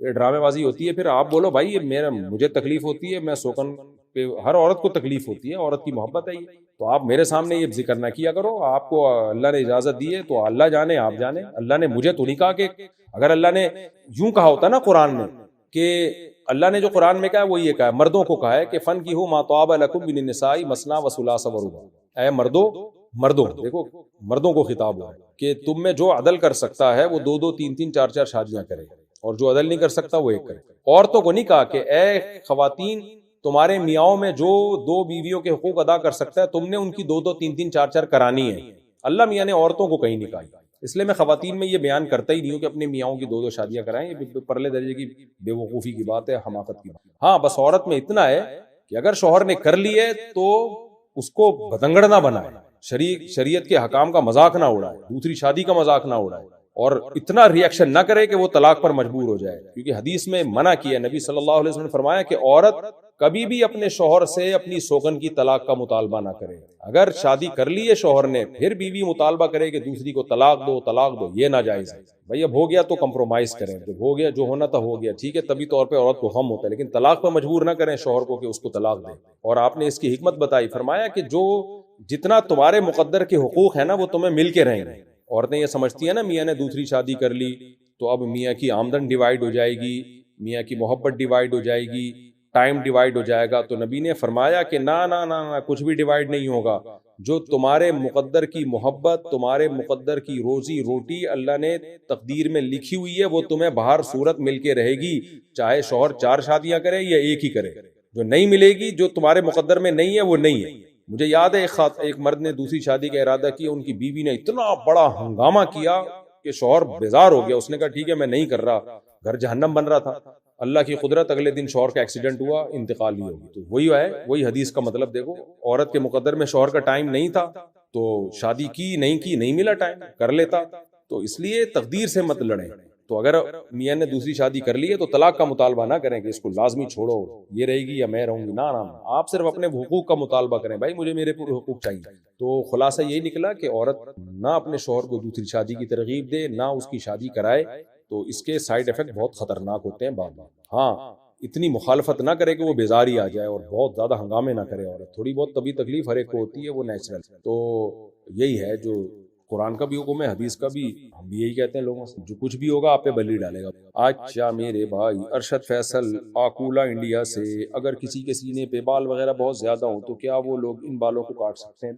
یہ ڈرامے بازی ہوتی ہے. پھر آپ بولو بھائی یہ مجھے تکلیف ہوتی ہے، میں سوکن پہ، ہر عورت کو تکلیف ہوتی ہے، عورت کی محبت ہے یہ، تو آپ میرے سامنے یہ ذکر نہ کیا کرو. آپ کو اللہ نے اجازت دی ہے تو اللہ جانے، آپ جانے. اللہ نے مجھے تو نہیں کہا کہ، اگر اللہ نے یوں کہا ہوتا نا قرآن میں، کہ اللہ نے جو قرآن میں کہا ہے وہ یہ کہا ہے، مردوں کو کہا ہے کہ فن کی ہو ما طاب لکم من النساء مثنی و ثلاث و رباع. اے مردوں دیکھو مردوں کو خطاب ہوا ہے کہ تم میں جو عدل کر سکتا ہے وہ دو دو تین تین چار چار شادیاں کرے، اور جو عدل نہیں کر سکتا وہ ایک کرے. عورتوں کو نہیں کہا کہ اے خواتین تمہارے میاؤں میں جو دو بیویوں کے حقوق ادا کر سکتا ہے تم نے ان کی دو دو تین تین چار چار کرانی ہے. اللہ میاں نے عورتوں کو کہیں نہیں کہا. اس لیے میں خواتین میں یہ بیان کرتا ہی نہیں ہوں کہ اپنے میاؤں کی دو دو شادیاں کرائیں. یہ پرلے درجے کی بے وقوفی کی بات ہے، حماقت کی بات. ہاں بس عورت میں اتنا ہے کہ اگر شوہر نے کر لی ہے تو اس کو بتنگڑ نہ بنائے، شریعت کے حکام کا مذاق نہ اڑائے، دوسری شادی کا مذاق نہ اڑائے، اور اتنا ریئیکشن نہ کرے کہ وہ طلاق پر مجبور ہو جائے. کیونکہ حدیث میں منع کیا، نبی صلی اللہ علیہ وسلم نے فرمایا کہ عورت کبھی بھی اپنے شوہر سے اپنی سوگن کی طلاق کا مطالبہ نہ کرے. اگر شادی کر لی ہے شوہر نے، پھر بیوی مطالبہ کرے کہ دوسری کو طلاق دو، یہ ناجائز ہے. بھائی اب ہو گیا تو کمپرومائز کریں، جب ہو گیا جو ہونا تھا ہو گیا، ٹھیک ہے، طبی طور پہ عورت کو غم ہوتا ہے، لیکن طلاق پر مجبور نہ کریں شوہر کو کہ اس کو طلاق دیں. اور آپ نے اس کی حکمت بتائی، فرمایا کہ جتنا تمہارے مقدر کے حقوق ہیں نا وہ تمہیں مل کے رہیں گے. عورتیں یہ سمجھتی ہیں نا میاں نے دوسری شادی کر لی تو اب میاں کی آمدن ڈیوائیڈ ہو جائے گی، میاں کی محبت ڈیوائیڈ ہو جائے گی، ٹائم ڈیوائیڈ ہو جائے گا. تو نبی نے فرمایا کہ نہ کچھ بھی ڈیوائیڈ نہیں ہوگا. جو تمہارے مقدر کی محبت، تمہارے مقدر کی روزی روٹی اللہ نے تقدیر میں لکھی ہوئی ہے وہ تمہیں بہر صورت مل کے رہے گی، چاہے شوہر 4 شادیاں کرے یا ایک ہی کرے. جو نہیں ملے گی، جو تمہارے مقدر میں نہیں ہے وہ نہیں ہے. مجھے یاد ہے ایک مرد نے دوسری شادی کا ارادہ کیا، ان کی بیوی نے اتنا بڑا ہنگامہ کیا کہ شوہر بیزار ہو گیا. اس نے کہا ٹھیک ہے میں نہیں کر رہا، گھر جہنم بن رہا تھا. اللہ کی قدرت، اگلے دن شوہر کا ایکسیڈنٹ ہوا، انتقال ہی ہوگی. تو وہی حدیث کا مطلب دیکھو، عورت کے مقدر میں شوہر کا ٹائم نہیں تھا تو شادی کی نہیں ملا ٹائم، کر لیتا. تو اس لیے تقدیر سے مت لڑیں. تو اگر میاں نے دوسری شادی کر لی ہے تو طلاق کا مطالبہ نہ کریں کہ اس کو لازمی چھوڑو، یہ رہے گی یا میں رہوں گی. نہ آپ صرف اپنے حقوق کا مطالبہ کریں، بھائی مجھے میرے پورے حقوق چاہیے. تو خلاصہ یہی نکلا کہ عورت نہ اپنے شوہر کو دوسری شادی کی ترغیب دے، نہ اس کی شادی کرائے. تو اس کے سائیڈ ایفیکٹ بہت خطرناک ہوتے ہیں بعد میں. ہاں اتنی مخالفت نہ کرے کہ وہ بیزاری آ جائے، اور بہت زیادہ ہنگامے نہ کرے. عورت تھوڑی بہت طبی تکلیف ہر ایک کو ہوتی ہے، وہ نیچرل. تو یہی ہے جو قرآن کا بھی حکم ہے، حدیث کا بھی، ہم بھی یہی کہتے ہیں لوگوں سے، جو کچھ بھی ہوگا آپ پہ بلی ڈالے گا۔ اچھا میرے بھائی ارشد فیصل آکولا انڈیا سے، اگر کسی کے سینے پہ بال وغیرہ بہت زیادہ ہوں تو کیا وہ لوگ ان بالوں کو کاٹ سکتے ہیں؟